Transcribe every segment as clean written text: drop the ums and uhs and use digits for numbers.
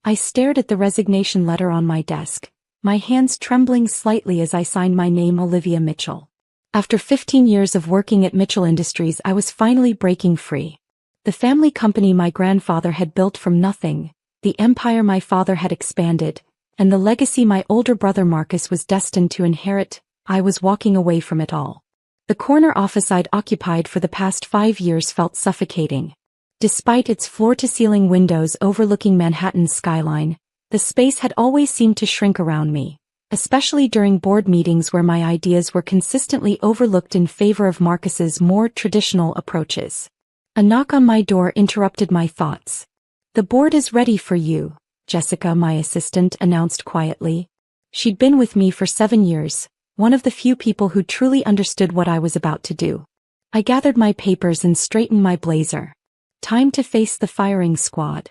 I stared at the resignation letter on my desk, my hands trembling slightly as I signed my name Olivia Mitchell. After 15 years of working at Mitchell Industries, I was finally breaking free. The family company my grandfather had built from nothing, the empire my father had expanded, and the legacy my older brother Marcus was destined to inherit, I was walking away from it all. The corner office I'd occupied for the past 5 years felt suffocating. Despite its floor-to-ceiling windows overlooking Manhattan's skyline, the space had always seemed to shrink around me, especially during board meetings where my ideas were consistently overlooked in favor of Marcus's more traditional approaches. A knock on my door interrupted my thoughts. "The board is ready for you," Jessica, my assistant, announced quietly. She'd been with me for 7 years, one of the few people who truly understood what I was about to do. I gathered my papers and straightened my blazer. Time to face the firing squad.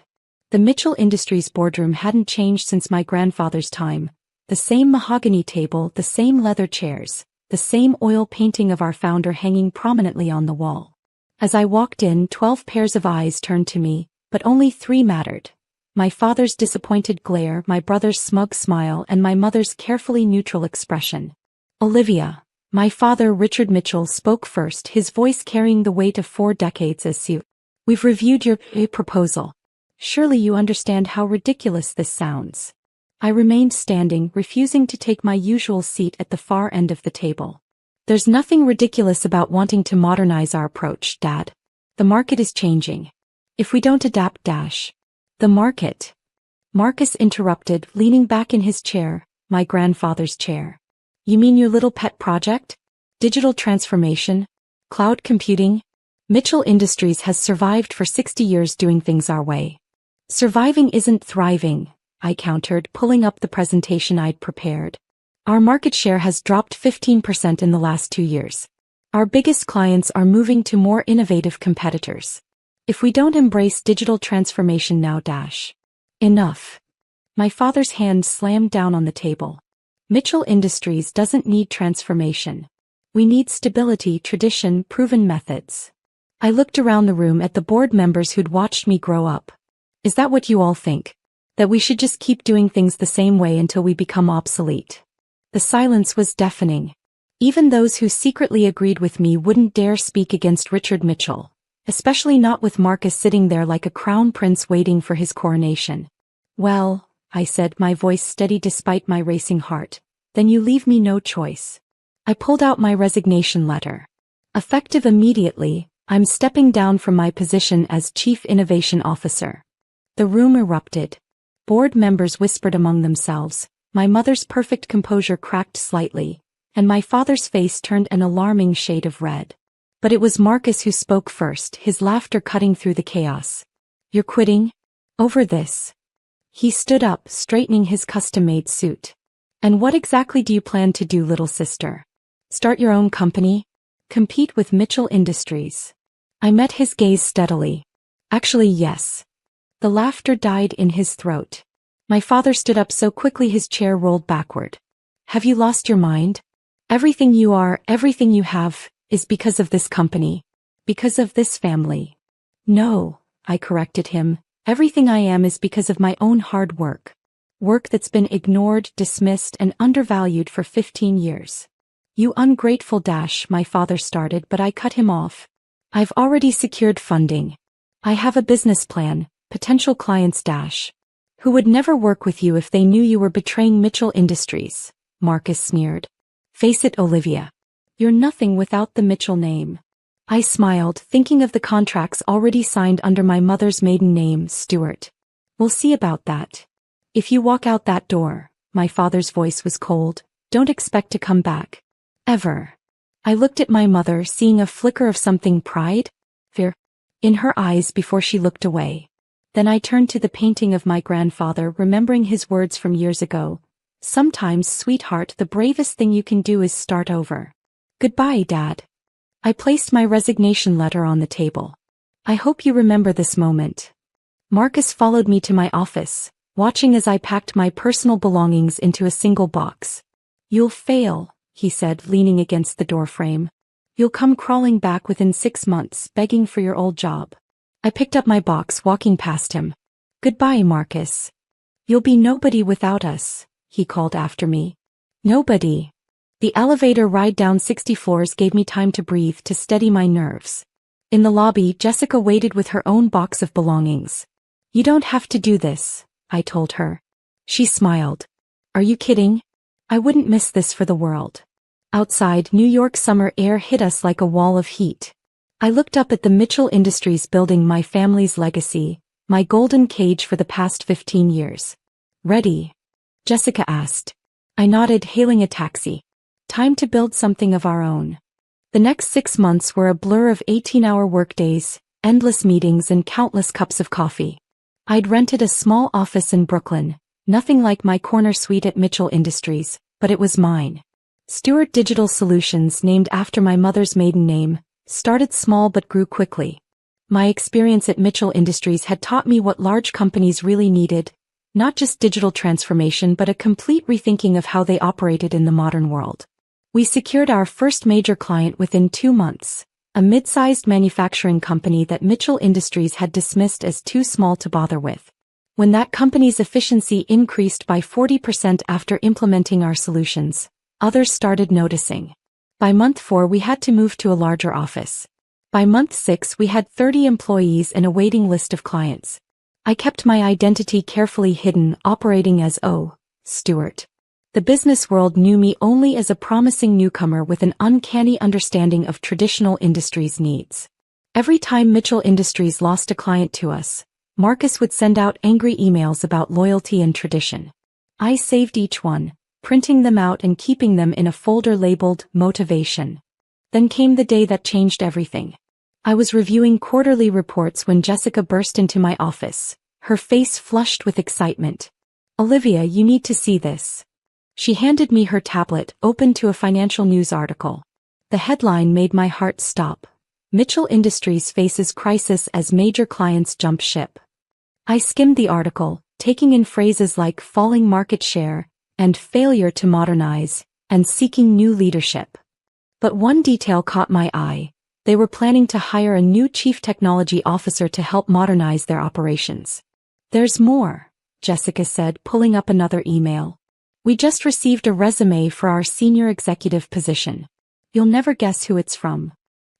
The Mitchell Industries boardroom hadn't changed since my grandfather's time. The same mahogany table, the same leather chairs, the same oil painting of our founder hanging prominently on the wall. As I walked in, 12 pairs of eyes turned to me, but only 3 mattered. My father's disappointed glare, my brother's smug smile, and my mother's carefully neutral expression. "Olivia," my father Richard Mitchell spoke first, his voice carrying the weight of 4 decades as CEO. "We've reviewed your proposal. Surely you understand how ridiculous this sounds." I remained standing, refusing to take my usual seat at the far end of the table. "There's nothing ridiculous about wanting to modernize our approach, Dad. The market is changing. If we don't adapt, the market." Marcus interrupted, leaning back in his chair, my grandfather's chair. "You mean your little pet project? Digital transformation? Cloud computing? Mitchell Industries has survived for 60 years doing things our way." "Surviving isn't thriving," I countered, pulling up the presentation I'd prepared. "Our market share has dropped 15% in the last 2 years. Our biggest clients are moving to more innovative competitors. If we don't embrace digital transformation now, enough." My father's hand slammed down on the table. "Mitchell Industries doesn't need transformation. We need stability, tradition, proven methods." I looked around the room at the board members who'd watched me grow up. "Is that what you all think? That we should just keep doing things the same way until we become obsolete?" The silence was deafening. Even those who secretly agreed with me wouldn't dare speak against Richard Mitchell, especially not with Marcus sitting there like a crown prince waiting for his coronation. "Well," I said, my voice steady despite my racing heart, "then you leave me no choice." I pulled out my resignation letter. Effective immediately, I'm stepping down from my position as Chief Innovation Officer. The room erupted. Board members whispered among themselves, my mother's perfect composure cracked slightly, and my father's face turned an alarming shade of red. But it was Marcus who spoke first, his laughter cutting through the chaos. "You're quitting? Over this?" He stood up, straightening his custom-made suit. "And what exactly do you plan to do, little sister? Start your own company? Compete with Mitchell Industries?" I met his gaze steadily. "Actually, yes." The laughter died in his throat. My father stood up so quickly his chair rolled backward. "Have you lost your mind? Everything you are, everything you have, is because of this company. Because of this family." "No," I corrected him. "Everything I am is because of my own hard work. Work that's been ignored, dismissed, and undervalued for 15 years. "You ungrateful my father started, but I cut him off. "I've already secured funding. I have a business plan, potential clients "Who would never work with you if they knew you were betraying Mitchell Industries," Marcus sneered. "Face it, Olivia. You're nothing without the Mitchell name." I smiled, thinking of the contracts already signed under my mother's maiden name, Stewart. "We'll see about that. If you walk out that door," my father's voice was cold, "don't expect to come back. Ever." I looked at my mother, seeing a flicker of something fear, in her eyes before she looked away. Then I turned to the painting of my grandfather, remembering his words from years ago. "Sometimes, sweetheart, the bravest thing you can do is start over." "Goodbye, Dad." I placed my resignation letter on the table. "I hope you remember this moment." Marcus followed me to my office, watching as I packed my personal belongings into a single box. "You'll fail," he said, leaning against the doorframe. "You'll come crawling back within 6 months, begging for your old job." I picked up my box, walking past him. "Goodbye, Marcus." "You'll be nobody without us," he called after me. Nobody. The elevator ride down 60 floors gave me time to breathe to steady my nerves. In the lobby, Jessica waited with her own box of belongings. "You don't have to do this," I told her. She smiled. "Are you kidding? I wouldn't miss this for the world." Outside, New York summer air hit us like a wall of heat. I looked up at the Mitchell Industries building, my family's legacy, my golden cage for the past 15 years. "Ready?" Jessica asked. I nodded, hailing a taxi. Time to build something of our own. The next 6 months were a blur of 18-hour workdays, endless meetings, and countless cups of coffee. I'd rented a small office in Brooklyn, nothing like my corner suite at Mitchell Industries, but it was mine. Stewart Digital Solutions, named after my mother's maiden name, started small but grew quickly. My experience at Mitchell Industries had taught me what large companies really needed, not just digital transformation but a complete rethinking of how they operated in the modern world. We secured our first major client within 2 months, a mid-sized manufacturing company that Mitchell Industries had dismissed as too small to bother with. When that company's efficiency increased by 40% after implementing our solutions, others started noticing. By month 4 we had to move to a larger office. By month 6 we had 30 employees and a waiting list of clients. I kept my identity carefully hidden, operating as Stewart. The business world knew me only as a promising newcomer with an uncanny understanding of traditional industries' needs. Every time Mitchell Industries lost a client to us, Marcus would send out angry emails about loyalty and tradition. I saved each one, printing them out and keeping them in a folder labeled motivation. Then came the day that changed everything. I was reviewing quarterly reports when Jessica burst into my office, her face flushed with excitement. "Olivia, you need to see this." She handed me her tablet, open to a financial news article. The headline made my heart stop. Mitchell Industries faces crisis as major clients jump ship. I skimmed the article, taking in phrases like falling market share, and failure to modernize, and seeking new leadership. But one detail caught my eye. They were planning to hire a new chief technology officer to help modernize their operations. "There's more," Jessica said, pulling up another email. "We just received a resume for our senior executive position. You'll never guess who it's from."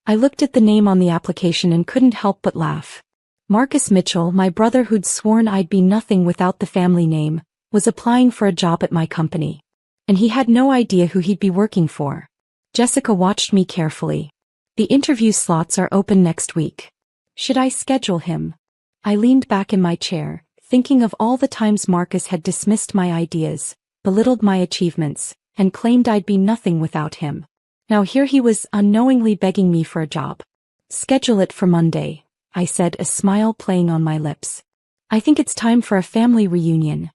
I looked at the name on the application and couldn't help but laugh. Marcus Mitchell, my brother who'd sworn I'd be nothing without the family name, was applying for a job at my company. And he had no idea who he'd be working for. Jessica watched me carefully. "The interview slots are open next week. Should I schedule him?" I leaned back in my chair, thinking of all the times Marcus had dismissed my ideas, belittled my achievements, and claimed I'd be nothing without him. Now here he was unknowingly begging me for a job. "Schedule it for Monday," I said, a smile playing on my lips. "I think it's time for a family reunion."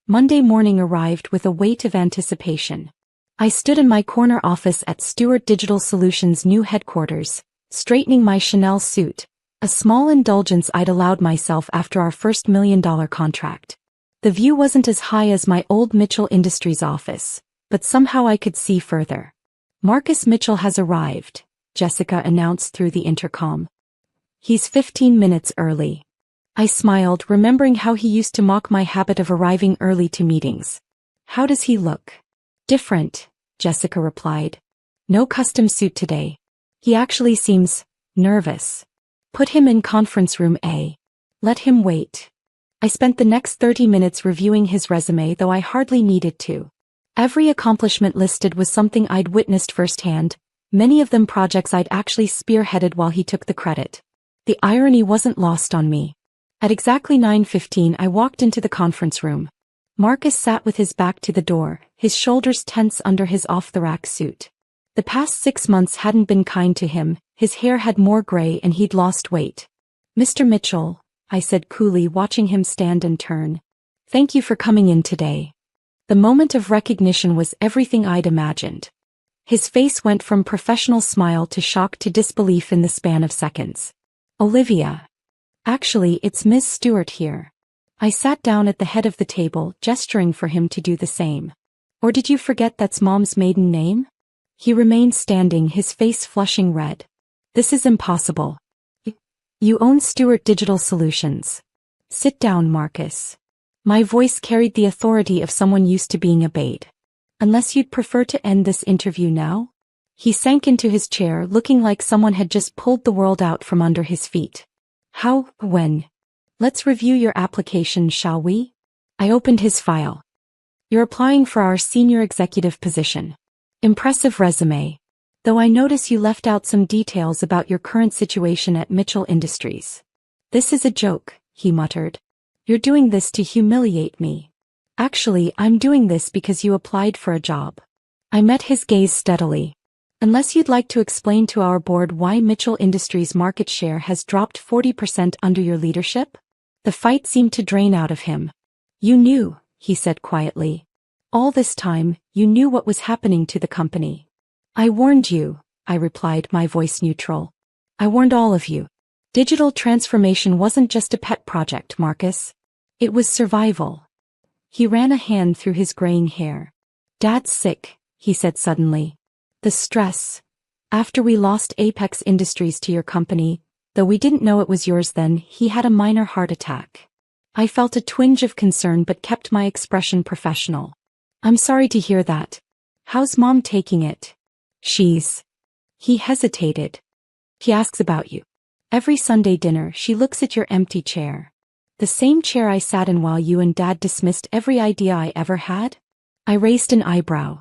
Monday morning arrived with a weight of anticipation. I stood in my corner office at Stewart Digital Solutions' new headquarters, straightening my Chanel suit, a small indulgence I'd allowed myself after our first $1 million contract. The view wasn't as high as my old Mitchell Industries office, but somehow I could see further. "Marcus Mitchell has arrived," Jessica announced through the intercom. "He's 15 minutes early." I smiled, remembering how he used to mock my habit of arriving early to meetings. "How does he look?" "Different," Jessica replied. "No custom suit today. He actually seems nervous. Put him in conference room A. Let him wait." I spent the next 30 minutes reviewing his resume, though I hardly needed to. Every accomplishment listed was something I'd witnessed firsthand, many of them projects I'd actually spearheaded while he took the credit. The irony wasn't lost on me. At exactly 9:15 I walked into the conference room. Marcus sat with his back to the door, his shoulders tense under his off-the-rack suit. The past 6 months hadn't been kind to him, his hair had more gray and he'd lost weight. "Mr. Mitchell," I said coolly, watching him stand and turn. "Thank you for coming in today." The moment of recognition was everything I'd imagined. His face went from professional smile to shock to disbelief in the span of seconds. "Olivia. Actually, it's Ms. Stewart here." I sat down at the head of the table, gesturing for him to do the same. "Or did you forget that's Mom's maiden name?" He remained standing, his face flushing red. "This is impossible. You own Stewart Digital Solutions. Sit down, Marcus." My voice carried the authority of someone used to being obeyed. Unless you'd prefer to end this interview now? He sank into his chair looking like someone had just pulled the world out from under his feet. When? Let's review your application, shall we? I opened his file. You're applying for our senior executive position. Impressive resume. Though I notice you left out some details about your current situation at Mitchell Industries. This is a joke, he muttered. You're doing this to humiliate me. Actually, I'm doing this because you applied for a job. I met his gaze steadily. Unless you'd like to explain to our board why Mitchell Industries' market share has dropped 40% under your leadership? The fight seemed to drain out of him. You knew, he said quietly. All this time, you knew what was happening to the company. I warned you, I replied, my voice neutral. I warned all of you. Digital transformation wasn't just a pet project, Marcus. It was survival. He ran a hand through his graying hair. Dad's sick, he said suddenly. The stress. After we lost Apex Industries to your company, though we didn't know it was yours then, he had a minor heart attack. I felt a twinge of concern but kept my expression professional. I'm sorry to hear that. How's Mom taking it? He hesitated. He asks about you. Every Sunday dinner she looks at your empty chair. The same chair I sat in while you and Dad dismissed every idea I ever had? I raised an eyebrow.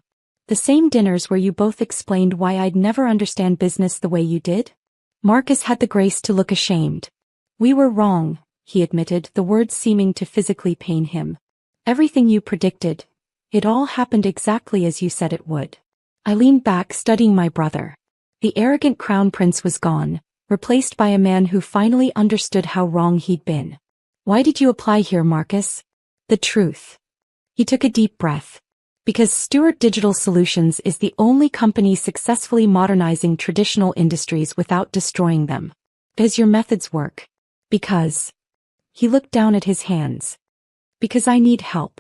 The same dinners where you both explained why I'd never understand business the way you did? Marcus had the grace to look ashamed. We were wrong, he admitted, the words seeming to physically pain him. Everything you predicted. It all happened exactly as you said it would. I leaned back, studying my brother. The arrogant crown prince was gone, replaced by a man who finally understood how wrong he'd been. Why did you apply here, Marcus? The truth. He took a deep breath. Because Stewart Digital Solutions is the only company successfully modernizing traditional industries without destroying them. Does your methods work? Because. He looked down at his hands. Because I need help.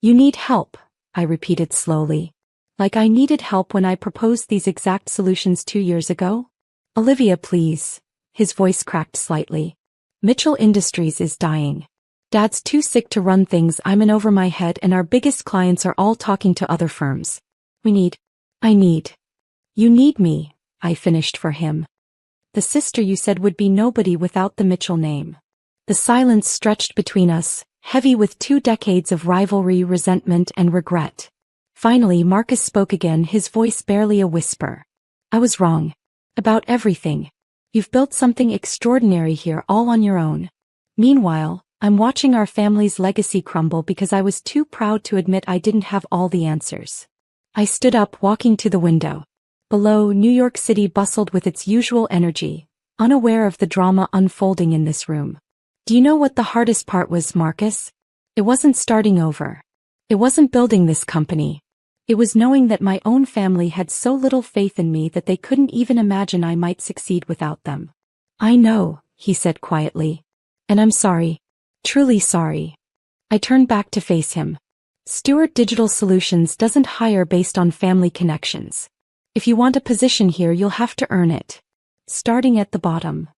You need help, I repeated slowly. Like I needed help when I proposed these exact solutions 2 years ago? Olivia, please. His voice cracked slightly. Mitchell Industries is dying. Dad's too sick to run things, I'm in over my head, and our biggest clients are all talking to other firms. You need me, I finished for him. The sister you said would be nobody without the Mitchell name. The silence stretched between us, heavy with 2 decades of rivalry, resentment, and regret. Finally, Marcus spoke again, his voice barely a whisper. I was wrong. About everything. You've built something extraordinary here all on your own. Meanwhile, I'm watching our family's legacy crumble because I was too proud to admit I didn't have all the answers. I stood up, walking to the window. Below, New York City bustled with its usual energy, unaware of the drama unfolding in this room. Do you know what the hardest part was, Marcus? It wasn't starting over. It wasn't building this company. It was knowing that my own family had so little faith in me that they couldn't even imagine I might succeed without them. I know, he said quietly. And I'm sorry. Truly sorry. I turned back to face him. Stewart Digital Solutions doesn't hire based on family connections. If you want a position here, you'll have to earn it. Starting at the bottom.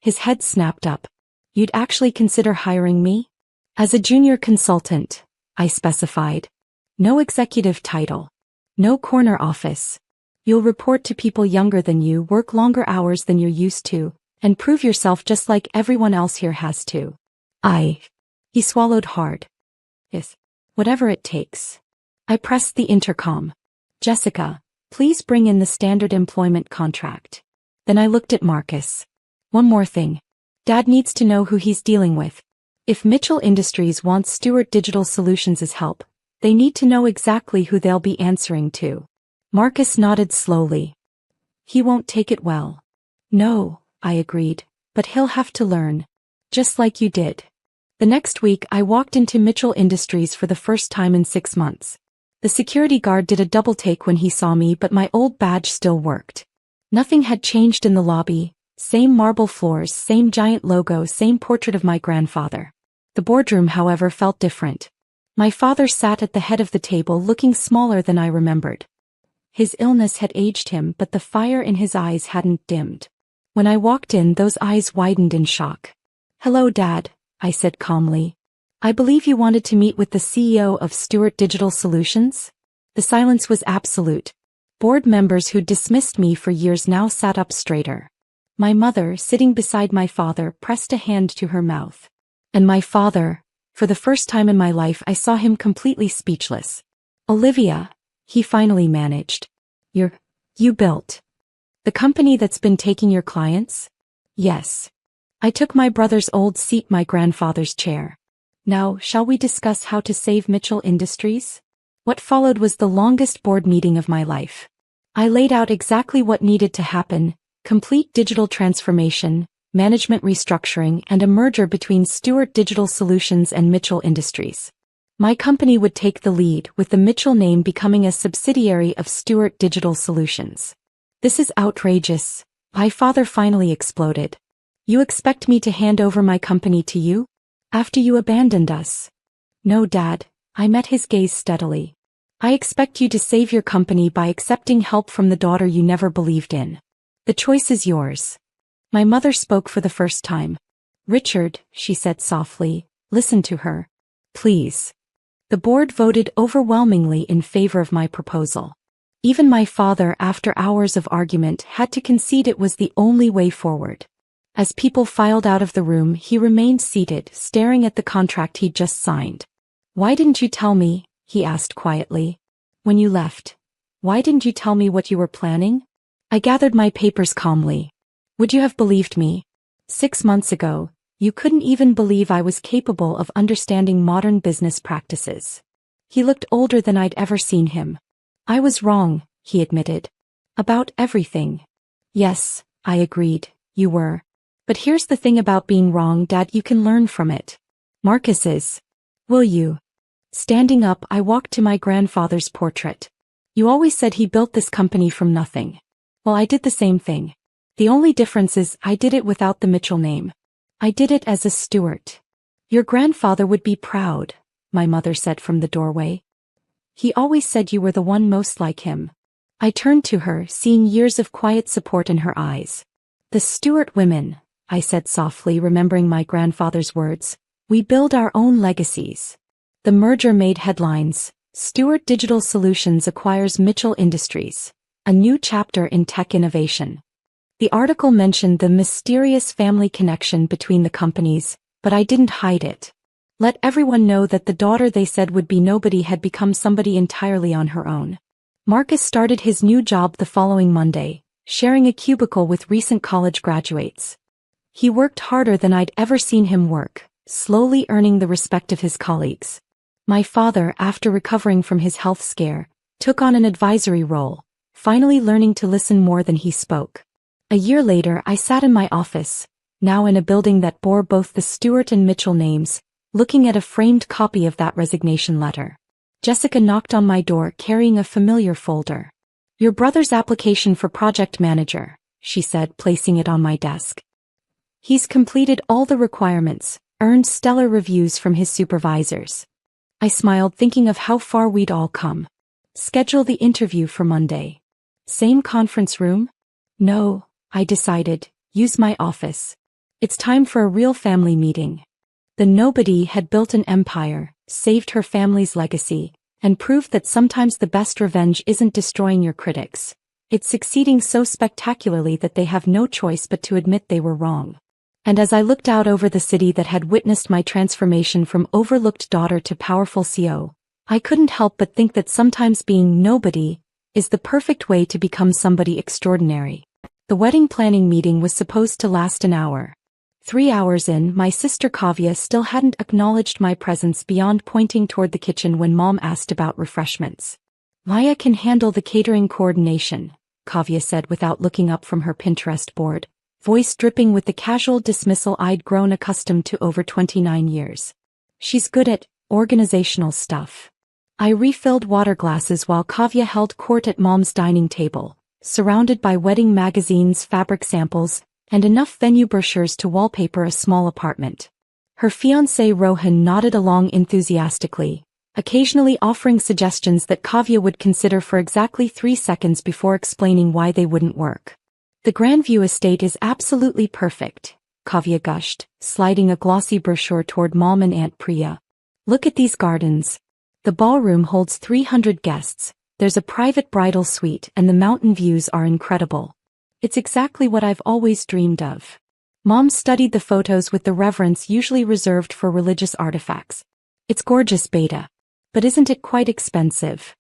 His head snapped up. You'd actually consider hiring me? As a junior consultant, I specified. No executive title. No corner office. You'll report to people younger than you, work longer hours than you're used to, and prove yourself just like everyone else here has to. He swallowed hard. Yes, whatever it takes. I pressed the intercom. Jessica, please bring in the standard employment contract. Then I looked at Marcus. One more thing. Dad needs to know who he's dealing with. If Mitchell Industries wants Stewart Digital Solutions' help, they need to know exactly who they'll be answering to. Marcus nodded slowly. He won't take it well. No, I agreed, but he'll have to learn. Just like you did. The next week I walked into Mitchell Industries for the first time in 6 months. The security guard did a double take when he saw me, but my old badge still worked. Nothing had changed in the lobby, same marble floors, same giant logo, same portrait of my grandfather. The boardroom, however, felt different. My father sat at the head of the table, looking smaller than I remembered. His illness had aged him, but the fire in his eyes hadn't dimmed. When I walked in, those eyes widened in shock. Hello, Dad, I said calmly. I believe you wanted to meet with the CEO of Stewart Digital Solutions? The silence was absolute. Board members who'd dismissed me for years now sat up straighter. My mother, sitting beside my father, pressed a hand to her mouth. And my father, for the first time in my life I saw him completely speechless. Olivia, he finally managed. You built the company that's been taking your clients? Yes. I took my brother's old seat, my grandfather's chair. Now, shall we discuss how to save Mitchell Industries? What followed was the longest board meeting of my life. I laid out exactly what needed to happen: complete digital transformation, management restructuring, and a merger between Stewart Digital Solutions and Mitchell Industries. My company would take the lead, with the Mitchell name becoming a subsidiary of Stewart Digital Solutions. This is outrageous, my father finally exploded. You expect me to hand over my company to you? After you abandoned us? No, Dad, I met his gaze steadily. I expect you to save your company by accepting help from the daughter you never believed in. The choice is yours. My mother spoke for the first time. Richard, she said softly, listen to her. Please. The board voted overwhelmingly in favor of my proposal. Even my father, after hours of argument, had to concede it was the only way forward. As people filed out of the room, he remained seated, staring at the contract he'd just signed. Why didn't you tell me? He asked quietly. When you left, why didn't you tell me what you were planning? I gathered my papers calmly. Would you have believed me? 6 months ago, you couldn't even believe I was capable of understanding modern business practices. He looked older than I'd ever seen him. I was wrong, he admitted. About everything. Yes, I agreed, you were. But here's the thing about being wrong, Dad, you can learn from it. Marcus is. Will you? Standing up, I walked to my grandfather's portrait. You always said he built this company from nothing. Well, I did the same thing. The only difference is I did it without the Mitchell name. I did it as a Stewart. Your grandfather would be proud, my mother said from the doorway. He always said you were the one most like him. I turned to her, seeing years of quiet support in her eyes. The Stewart women, I said softly, remembering my grandfather's words. We build our own legacies. The merger made headlines. Stewart Digital Solutions acquires Mitchell Industries. A new chapter in tech innovation. The article mentioned the mysterious family connection between the companies, but I didn't hide it. Let everyone know that the daughter they said would be nobody had become somebody entirely on her own. Marcus started his new job the following Monday, sharing a cubicle with recent college graduates. He worked harder than I'd ever seen him work, slowly earning the respect of his colleagues. My father, after recovering from his health scare, took on an advisory role, finally learning to listen more than he spoke. A year later, I sat in my office, now in a building that bore both the Stewart and Mitchell names, looking at a framed copy of that resignation letter. Jessica knocked on my door carrying a familiar folder. Your brother's application for project manager, she said, placing it on my desk. He's completed all the requirements, earned stellar reviews from his supervisors. I smiled, thinking of how far we'd all come. Schedule the interview for Monday. Same conference room? No, I decided, use my office. It's time for a real family meeting. The nobody had built an empire, saved her family's legacy, and proved that sometimes the best revenge isn't destroying your critics. It's succeeding so spectacularly that they have no choice but to admit they were wrong. And as I looked out over the city that had witnessed my transformation from overlooked daughter to powerful CEO, I couldn't help but think that sometimes being nobody is the perfect way to become somebody extraordinary. The wedding planning meeting was supposed to last an hour. 3 hours in, my sister Kavya still hadn't acknowledged my presence beyond pointing toward the kitchen when Mom asked about refreshments. Maya can handle the catering coordination, Kavya said without looking up from her Pinterest board, voice dripping with the casual dismissal I'd grown accustomed to over 29 years. She's good at organizational stuff. I refilled water glasses while Kavya held court at Mom's dining table, surrounded by wedding magazines, fabric samples, and enough venue brochures to wallpaper a small apartment. Her fiancé Rohan nodded along enthusiastically, occasionally offering suggestions that Kavya would consider for exactly 3 seconds before explaining why they wouldn't work. The Grandview estate is absolutely perfect, Kavya gushed, sliding a glossy brochure toward Mom and Aunt Priya. Look at these gardens. The ballroom holds 300 guests, there's a private bridal suite and the mountain views are incredible. It's exactly what I've always dreamed of. Mom studied the photos with the reverence usually reserved for religious artifacts. It's gorgeous, Beta. But isn't it quite expensive?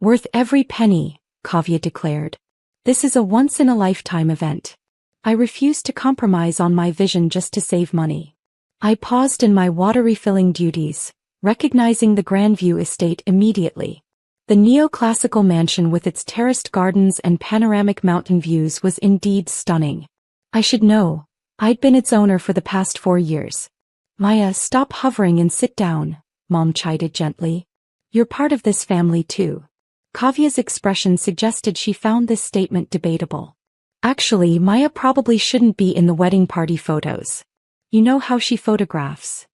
Worth every penny, Kavya declared. This is a once-in-a-lifetime event. I refuse to compromise on my vision just to save money. I paused in my water refilling duties, recognizing the Grandview estate immediately. The neoclassical mansion with its terraced gardens and panoramic mountain views was indeed stunning. I should know. I'd been its owner for the past 4 years. Maya, stop hovering and sit down, Mom chided gently. You're part of this family too. Kavya's expression suggested she found this statement debatable. Actually, Maya probably shouldn't be in the wedding party photos. You know how she photographs.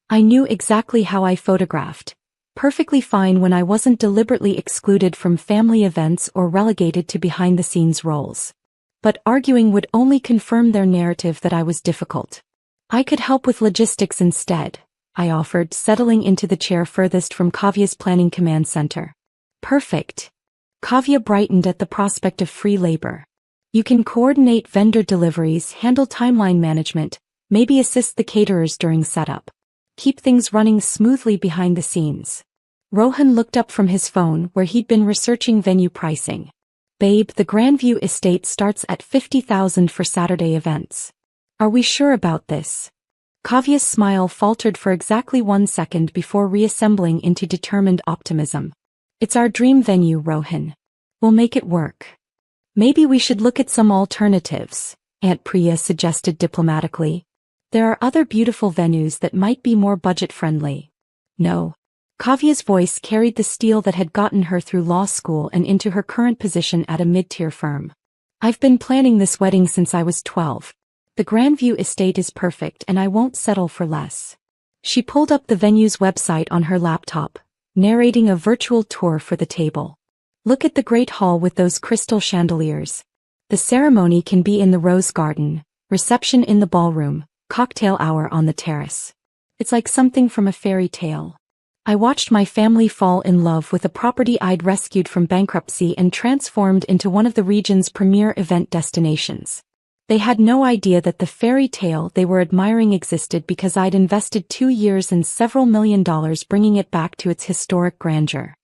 I knew exactly how I photographed. Perfectly fine when I wasn't deliberately excluded from family events or relegated to behind-the-scenes roles. But arguing would only confirm their narrative that I was difficult. I could help with logistics instead, I offered, settling into the chair furthest from Kavya's planning command center. Perfect. Kavya brightened at the prospect of free labor. You can coordinate vendor deliveries, handle timeline management, maybe assist the caterers during setup. Keep things running smoothly behind the scenes. Rohan looked up from his phone where he'd been researching venue pricing. Babe, the Grandview estate starts at $50,000 for Saturday events. Are we sure about this? Kavya's smile faltered for exactly 1 second before reassembling into determined optimism. It's our dream venue, Rohan. We'll make it work. Maybe we should look at some alternatives, Aunt Priya suggested diplomatically. There are other beautiful venues that might be more budget-friendly. No. Kavya's voice carried the steel that had gotten her through law school and into her current position at a mid-tier firm. I've been planning this wedding since I was 12. The Grandview estate is perfect and I won't settle for less. She pulled up the venue's website on her laptop, narrating a virtual tour for the table. Look at the great hall with those crystal chandeliers. The ceremony can be in the rose garden, reception in the ballroom, cocktail hour on the terrace. It's like something from a fairy tale. I watched my family fall in love with a property I'd rescued from bankruptcy and transformed into one of the region's premier event destinations. They had no idea that the fairy tale they were admiring existed because I'd invested 2 years and several $1 million bringing it back to its historic grandeur.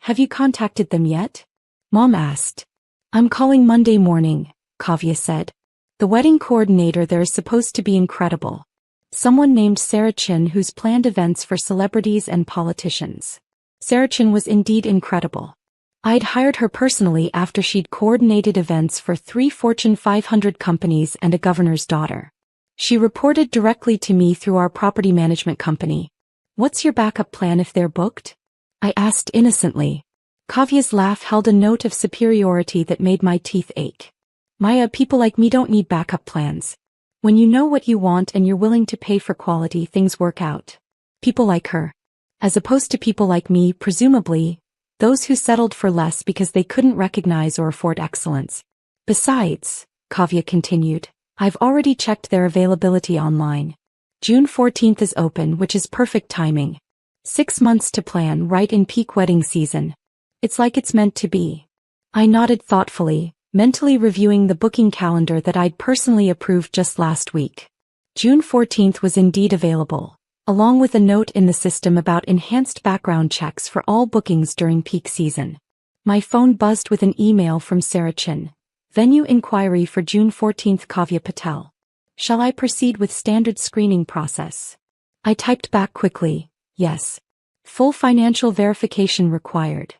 Have you contacted them yet? Mom asked. I'm calling Monday morning, Kavya said. The wedding coordinator there is supposed to be incredible. Someone named Sarah Chin who's planned events for celebrities and politicians. Sarah Chin was indeed incredible. I'd hired her personally after she'd coordinated events for 3 Fortune 500 companies and a governor's daughter. She reported directly to me through our property management company. What's your backup plan if they're booked? I asked innocently. Kavya's laugh held a note of superiority that made my teeth ache. Maya, people like me don't need backup plans. When you know what you want and you're willing to pay for quality, things work out. People like her. As opposed to people like me, presumably, those who settled for less because they couldn't recognize or afford excellence. Besides, Kavya continued, I've already checked their availability online. June 14th is open, which is perfect timing. 6 months to plan, right in peak wedding season. It's like it's meant to be. I nodded thoughtfully, mentally reviewing the booking calendar that I'd personally approved just last week. June 14th was indeed available, along with a note in the system about enhanced background checks for all bookings during peak season. My phone buzzed with an email from Sarah Chin. Venue inquiry for June 14th, Kavya Patel. Shall I proceed with standard screening process? I typed back quickly, yes. Full financial verification required.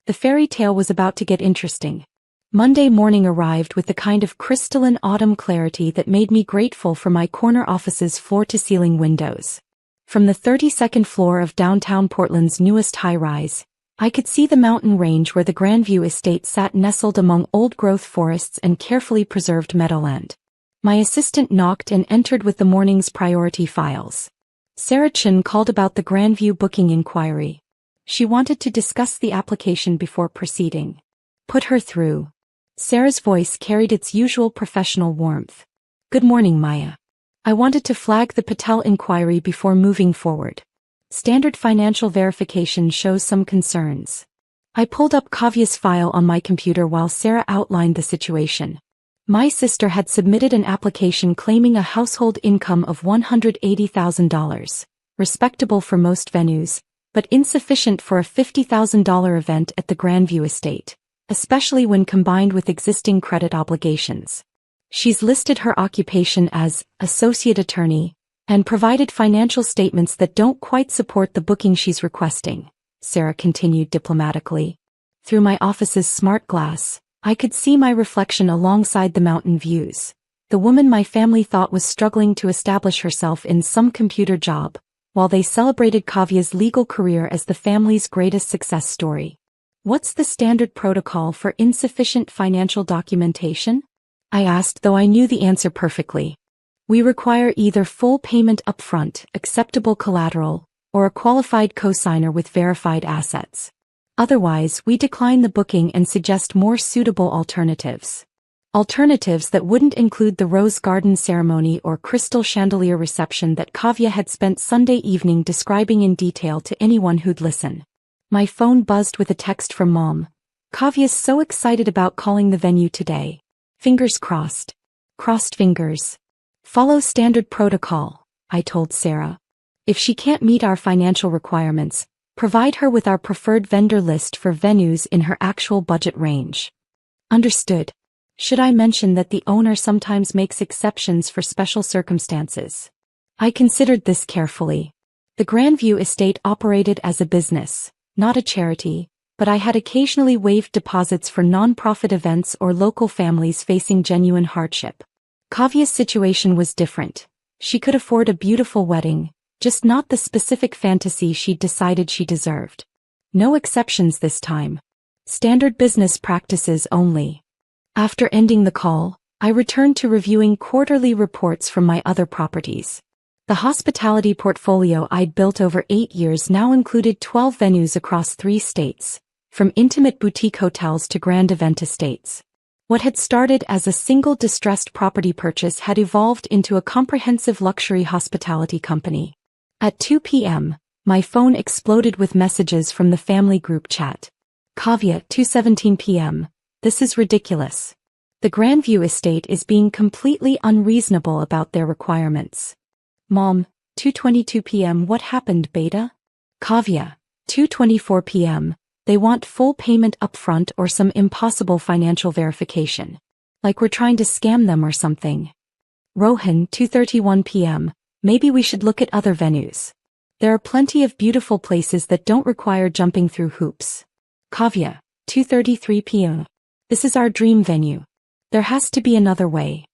The fairy tale was about to get interesting. Monday morning arrived with the kind of crystalline autumn clarity that made me grateful for my corner office's floor-to-ceiling windows. From the 32nd floor of downtown Portland's newest high-rise, I could see the mountain range where the Grandview estate sat nestled among old-growth forests and carefully preserved meadowland. My assistant knocked and entered with the morning's priority files. Sarah Chin called about the Grandview booking inquiry. She wanted to discuss the application before proceeding. Put her through. Sarah's voice carried its usual professional warmth. Good morning, Maya. I wanted to flag the Patel inquiry before moving forward. Standard financial verification shows some concerns. I pulled up Kavya's file on my computer while Sarah outlined the situation. My sister had submitted an application claiming a household income of $180,000, respectable for most venues, but insufficient for a $50,000 event at the Grandview estate, especially when combined with existing credit obligations. She's listed her occupation as associate attorney and provided financial statements that don't quite support the booking she's requesting, Sarah continued diplomatically. Through my office's smart glass, I could see my reflection alongside the mountain views. The woman my family thought was struggling to establish herself in some computer job, while they celebrated Kavya's legal career as the family's greatest success story. What's the standard protocol for insufficient financial documentation? I asked, though I knew the answer perfectly. We require either full payment upfront, acceptable collateral, or a qualified cosigner with verified assets. Otherwise, we decline the booking and suggest more suitable alternatives. Alternatives that wouldn't include the rose garden ceremony or crystal chandelier reception that Kavya had spent Sunday evening describing in detail to anyone who'd listen. My phone buzzed with a text from Mom. Kavya's so excited about calling the venue today. Fingers crossed. Crossed fingers. Follow standard protocol, I told Sarah. If she can't meet our financial requirements, provide her with our preferred vendor list for venues in her actual budget range. Understood. Should I mention that the owner sometimes makes exceptions for special circumstances? I considered this carefully. The Grandview estate operated as a business, not a charity, but I had occasionally waived deposits for non-profit events or local families facing genuine hardship. Kavya's situation was different. She could afford a beautiful wedding, just not the specific fantasy she'd decided she deserved. No exceptions this time. Standard business practices only. After ending the call, I returned to reviewing quarterly reports from my other properties. The hospitality portfolio I'd built over 8 years now included 12 venues across 3 states, from intimate boutique hotels to grand event estates. What had started as a single distressed property purchase had evolved into a comprehensive luxury hospitality company. At 2 p.m., my phone exploded with messages from the family group chat. Kavya, 2:17 p.m. This is ridiculous. The Grandview estate is being completely unreasonable about their requirements. Mom, 2:22 p.m. What happened, beta? Kavya, 2:24 p.m. They want full payment upfront or some impossible financial verification. Like we're trying to scam them or something. Rohan, 2:31 p.m. Maybe we should look at other venues. There are plenty of beautiful places that don't require jumping through hoops. Kavya, 2:33 p.m. This is our dream venue. There has to be another way.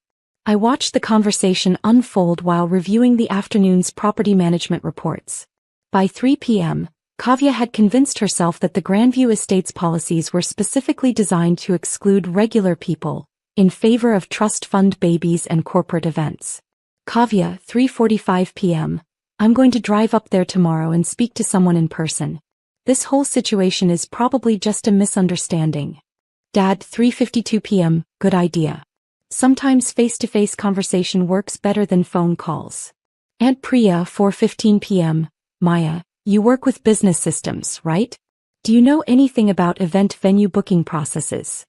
I watched the conversation unfold while reviewing the afternoon's property management reports. By 3 p.m., Kavya had convinced herself that the Grandview estate's policies were specifically designed to exclude regular people, in favor of trust fund babies and corporate events. Kavya, 3:45 p.m. I'm going to drive up there tomorrow and speak to someone in person. This whole situation is probably just a misunderstanding. Dad, 3:52 p.m. Good idea. Sometimes face-to-face conversation works better than phone calls. Aunt Priya, 4:15 p.m. Maya, you work with business systems, right? Do you know anything about event venue booking processes?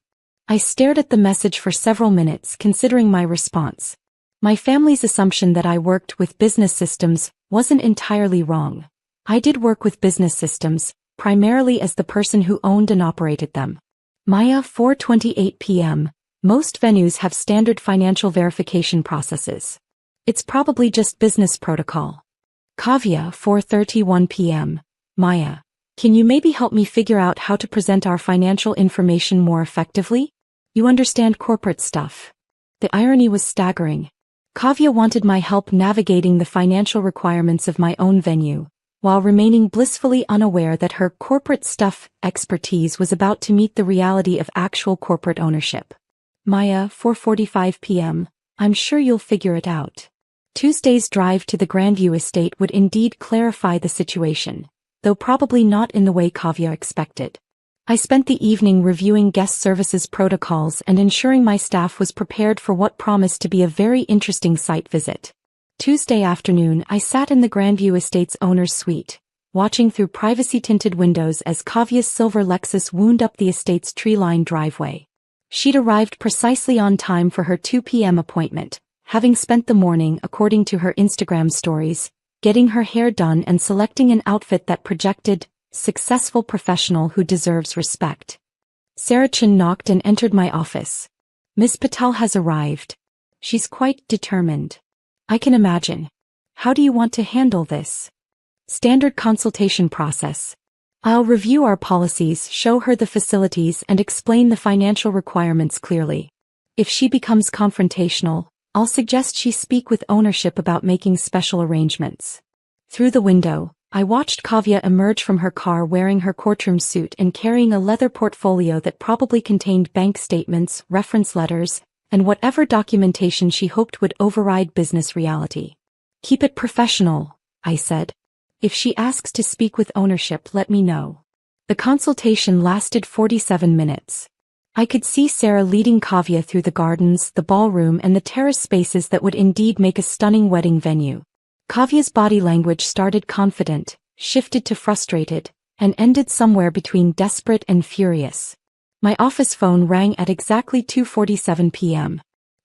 I stared at the message for several minutes, considering my response. My family's assumption that I worked with business systems wasn't entirely wrong. I did work with business systems, primarily as the person who owned and operated them. Maya, 4:28 p.m. Most venues have standard financial verification processes. It's probably just business protocol. Kavya, 4:31 p.m. Maya, can you maybe help me figure out how to present our financial information more effectively? You understand corporate stuff. The irony was staggering. Kavya wanted my help navigating the financial requirements of my own venue, while remaining blissfully unaware that her corporate stuff expertise was about to meet the reality of actual corporate ownership. Maya, 4:45 p.m. I'm sure you'll figure it out. Tuesday's drive to the Grandview estate would indeed clarify the situation, though probably not in the way Kavya expected. I spent the evening reviewing guest services protocols and ensuring my staff was prepared for what promised to be a very interesting site visit. Tuesday afternoon, I sat in the Grandview estate's owner's suite, watching through privacy-tinted windows as Kavya's silver Lexus wound up the estate's tree-lined driveway. She'd arrived precisely on time for her 2 p.m. appointment, having spent the morning, according to her Instagram stories, getting her hair done and selecting an outfit that projected successful professional who deserves respect. Sarah Chin knocked and entered my office. Miss Patel has arrived. She's quite determined. I can imagine. How do you want to handle this? Standard consultation process. I'll review our policies, show her the facilities and explain the financial requirements clearly. If she becomes confrontational, I'll suggest she speak with ownership about making special arrangements. Through the window, I watched Kavya emerge from her car wearing her courtroom suit and carrying a leather portfolio that probably contained bank statements, reference letters, and whatever documentation she hoped would override business reality. Keep it professional, I said. If she asks to speak with ownership, let me know. The consultation lasted 47 minutes. I could see Sarah leading Kavya through the gardens, the ballroom and the terrace spaces that would indeed make a stunning wedding venue. Kavya's body language started confident, shifted to frustrated, and ended somewhere between desperate and furious. My office phone rang at exactly 2:47 p.m.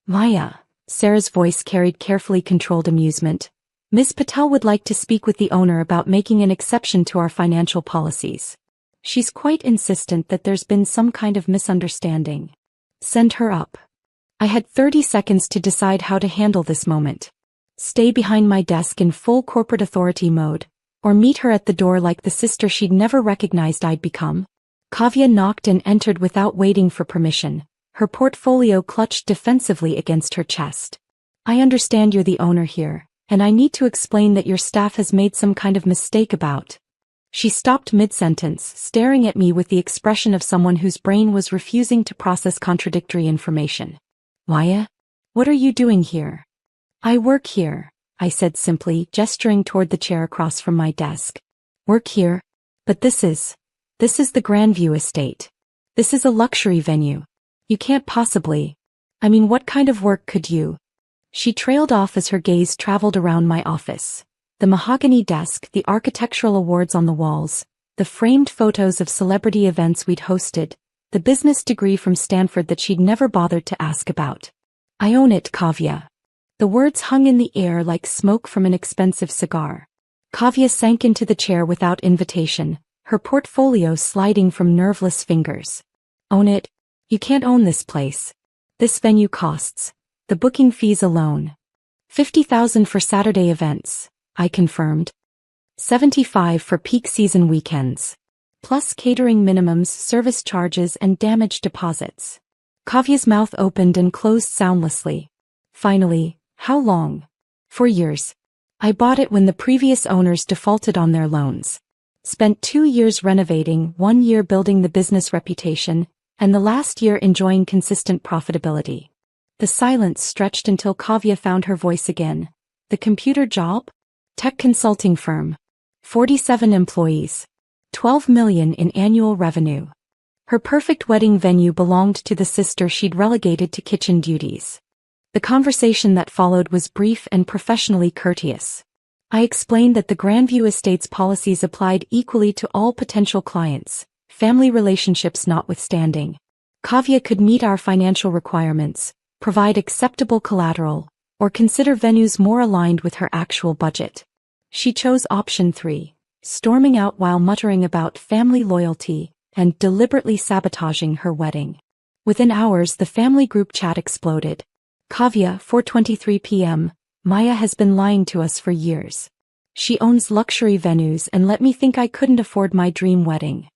Maya, Sarah's voice carried carefully controlled amusement. Ms. Patel would like to speak with the owner about making an exception to our financial policies. She's quite insistent that there's been some kind of misunderstanding. Send her up. I had 30 seconds to decide how to handle this moment. Stay behind my desk in full corporate authority mode, or meet her at the door like the sister she'd never recognized I'd become. Kavya knocked and entered without waiting for permission, her portfolio clutched defensively against her chest. I understand you're the owner here, and I need to explain that your staff has made some kind of mistake about. She stopped mid-sentence, staring at me with the expression of someone whose brain was refusing to process contradictory information. Maya? What are you doing here? I work here, I said simply, gesturing toward the chair across from my desk. Work here? But this is the Grandview estate. This is a luxury venue. You can't possibly. I mean, what kind of work could you? She trailed off as her gaze traveled around my office. The mahogany desk, the architectural awards on the walls, the framed photos of celebrity events we'd hosted, the business degree from Stanford that she'd never bothered to ask about. I own it, Kavya. The words hung in the air like smoke from an expensive cigar. Kavya sank into the chair without invitation, her portfolio sliding from nerveless fingers. Own it? You can't own this place. This venue costs, the booking fees alone, $50,000 for Saturday events, I confirmed. $75,000 for peak season weekends. Plus catering minimums, service charges and damage deposits. Kavya's mouth opened and closed soundlessly. Finally, how long? 4 years. I bought it when the previous owners defaulted on their loans. Spent 2 years renovating, 1 year building the business reputation, and the last year enjoying consistent profitability. The silence stretched until Kavya found her voice again. The computer job? Tech consulting firm. 47 employees. $12 million in annual revenue. Her perfect wedding venue belonged to the sister she'd relegated to kitchen duties. The conversation that followed was brief and professionally courteous. I explained that the Grandview Estate's policies applied equally to all potential clients, family relationships notwithstanding. Kavya could meet our financial requirements, provide acceptable collateral, or consider venues more aligned with her actual budget. She chose option 3, storming out while muttering about family loyalty and deliberately sabotaging her wedding. Within hours, the family group chat exploded. Kavya, 4:23 p.m., Maya has been lying to us for years. She owns luxury venues and let me think I couldn't afford my dream wedding.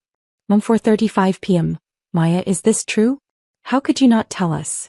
Mom, 4:35 p.m., Maya, is this true? How could you not tell us?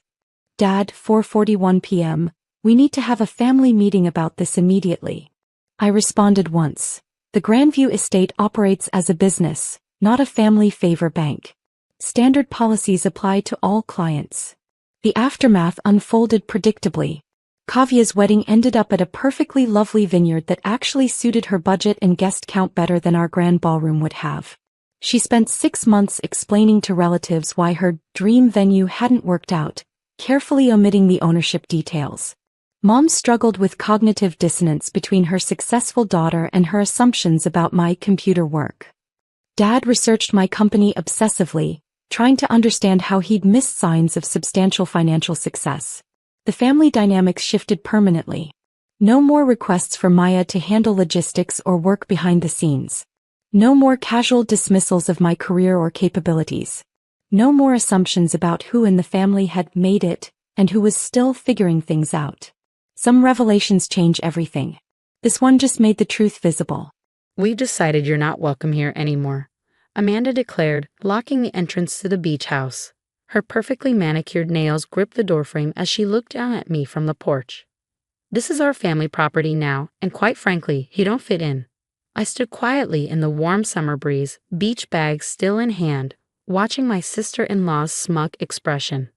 Dad, 4:41 p.m., we need to have a family meeting about this immediately. I responded once. The Grandview Estate operates as a business, not a family favor bank. Standard policies apply to all clients. The aftermath unfolded predictably. Kavya's wedding ended up at a perfectly lovely vineyard that actually suited her budget and guest count better than our grand ballroom would have. She spent 6 months explaining to relatives why her dream venue hadn't worked out, carefully omitting the ownership details. Mom struggled with cognitive dissonance between her successful daughter and her assumptions about my computer work. Dad researched my company obsessively, trying to understand how he'd missed signs of substantial financial success. The family dynamics shifted permanently. No more requests for Maya to handle logistics or work behind the scenes. No more casual dismissals of my career or capabilities. No more assumptions about who in the family had made it and who was still figuring things out. Some revelations change everything. This one just made the truth visible. "We've decided you're not welcome here anymore," Amanda declared, locking the entrance to the beach house. Her perfectly manicured nails gripped the doorframe as she looked down at me from the porch. "This is our family property now, and quite frankly, you don't fit in." I stood quietly in the warm summer breeze, beach bag still in hand, watching my sister-in-law's smug expression.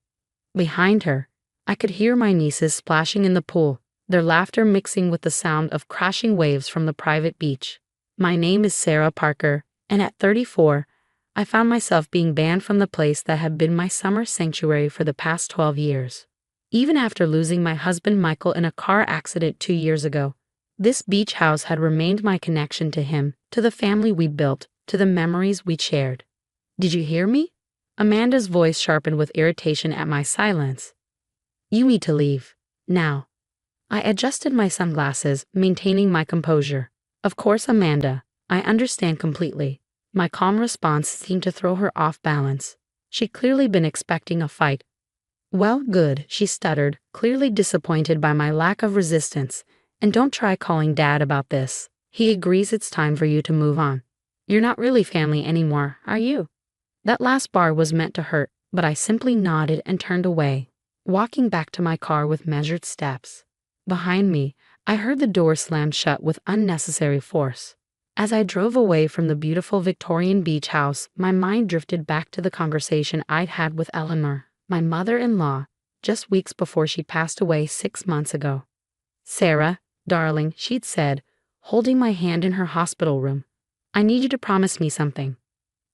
Behind her, I could hear my nieces splashing in the pool, their laughter mixing with the sound of crashing waves from the private beach. My name is Sarah Parker, and at 34, I found myself being banned from the place that had been my summer sanctuary for the past 12 years. Even after losing my husband Michael in a car accident 2 years ago, this beach house had remained my connection to him, to the family we'd built, to the memories we'd shared. "Did you hear me?" Amanda's voice sharpened with irritation at my silence. "You need to leave. Now." I adjusted my sunglasses, maintaining my composure. "Of course, Amanda, I understand completely." My calm response seemed to throw her off balance. She'd clearly been expecting a fight. "Well, good," she stuttered, clearly disappointed by my lack of resistance. "And don't try calling Dad about this. He agrees it's time for you to move on. You're not really family anymore, are you?" That last bar was meant to hurt, but I simply nodded and turned away, walking back to my car with measured steps. Behind me, I heard the door slam shut with unnecessary force. As I drove away from the beautiful Victorian beach house, my mind drifted back to the conversation I'd had with Eleanor, my mother-in-law, just weeks before she passed away 6 months ago. "Sarah, darling," she'd said, holding my hand in her hospital room, "I need you to promise me something."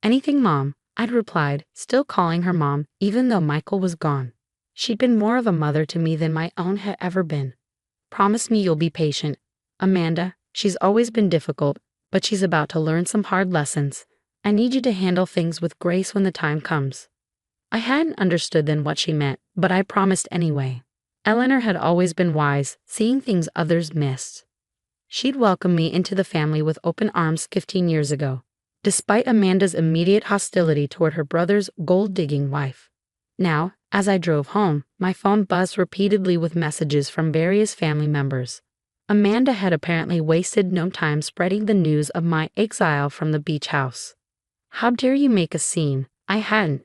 "Anything, Mom," I'd replied, still calling her Mom, even though Michael was gone. She'd been more of a mother to me than my own had ever been. "Promise me you'll be patient. Amanda, she's always been difficult, but she's about to learn some hard lessons. I need you to handle things with grace when the time comes." I hadn't understood then what she meant, but I promised anyway. Eleanor had always been wise, seeing things others missed. She'd welcomed me into the family with open arms 15 years ago, despite Amanda's immediate hostility toward her brother's gold-digging wife. Now, as I drove home, my phone buzzed repeatedly with messages from various family members. Amanda had apparently wasted no time spreading the news of my exile from the beach house. "How dare you make a scene?" I hadn't.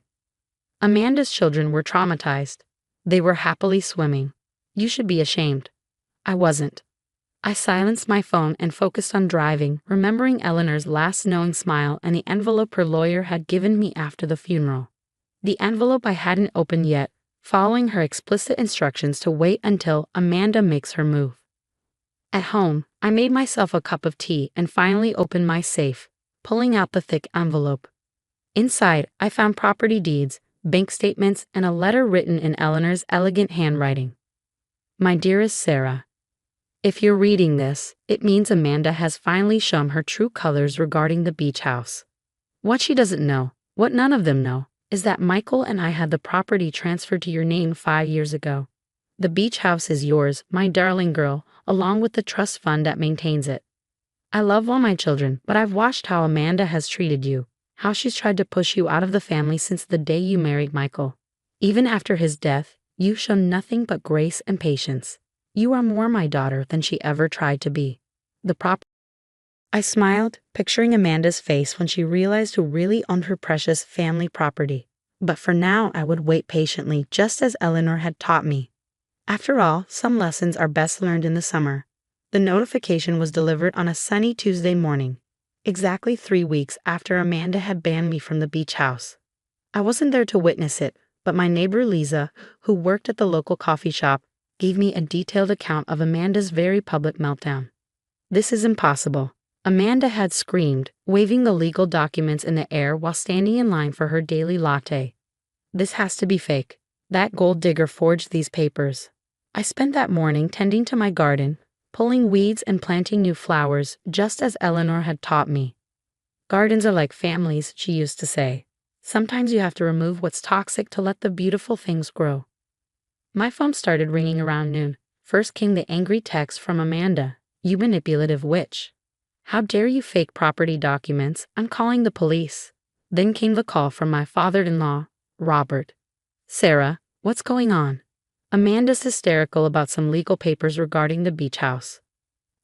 Amanda's children were traumatized. They were happily swimming. "You should be ashamed." I wasn't. I silenced my phone and focused on driving, remembering Eleanor's last knowing smile and the envelope her lawyer had given me after the funeral. The envelope I hadn't opened yet, following her explicit instructions to wait until Amanda makes her move. At home, I made myself a cup of tea and finally opened my safe, pulling out the thick envelope. Inside, I found property deeds, bank statements, and a letter written in Eleanor's elegant handwriting. "My dearest Sarah, if you're reading this, it means Amanda has finally shown her true colors regarding the beach house. What she doesn't know, what none of them know, is that Michael and I had the property transferred to your name 5 years ago. The beach house is yours, my darling girl, along with the trust fund that maintains it. I love all my children, but I've watched how Amanda has treated you, how she's tried to push you out of the family since the day you married Michael. Even after his death, you've shown nothing but grace and patience. You are more my daughter than she ever tried to be. I smiled, picturing Amanda's face when she realized who really owned her precious family property. But for now, I would wait patiently, just as Eleanor had taught me. After all, some lessons are best learned in the summer. The notification was delivered on a sunny Tuesday morning, exactly 3 weeks after Amanda had banned me from the beach house. I wasn't there to witness it, but my neighbor Lisa, who worked at the local coffee shop, gave me a detailed account of Amanda's very public meltdown. "This is impossible," Amanda had screamed, waving the legal documents in the air while standing in line for her daily latte. "This has to be fake. That gold digger forged these papers." I spent that morning tending to my garden, pulling weeds and planting new flowers, just as Eleanor had taught me. Gardens are like families, she used to say. Sometimes you have to remove what's toxic to let the beautiful things grow. My phone started ringing around noon. First came the angry text from Amanda. "You manipulative witch. How dare you fake property documents? I'm calling the police." Then came the call from my father-in-law, Robert. "Sarah, what's going on?" "Amanda's hysterical about some legal papers regarding the beach house."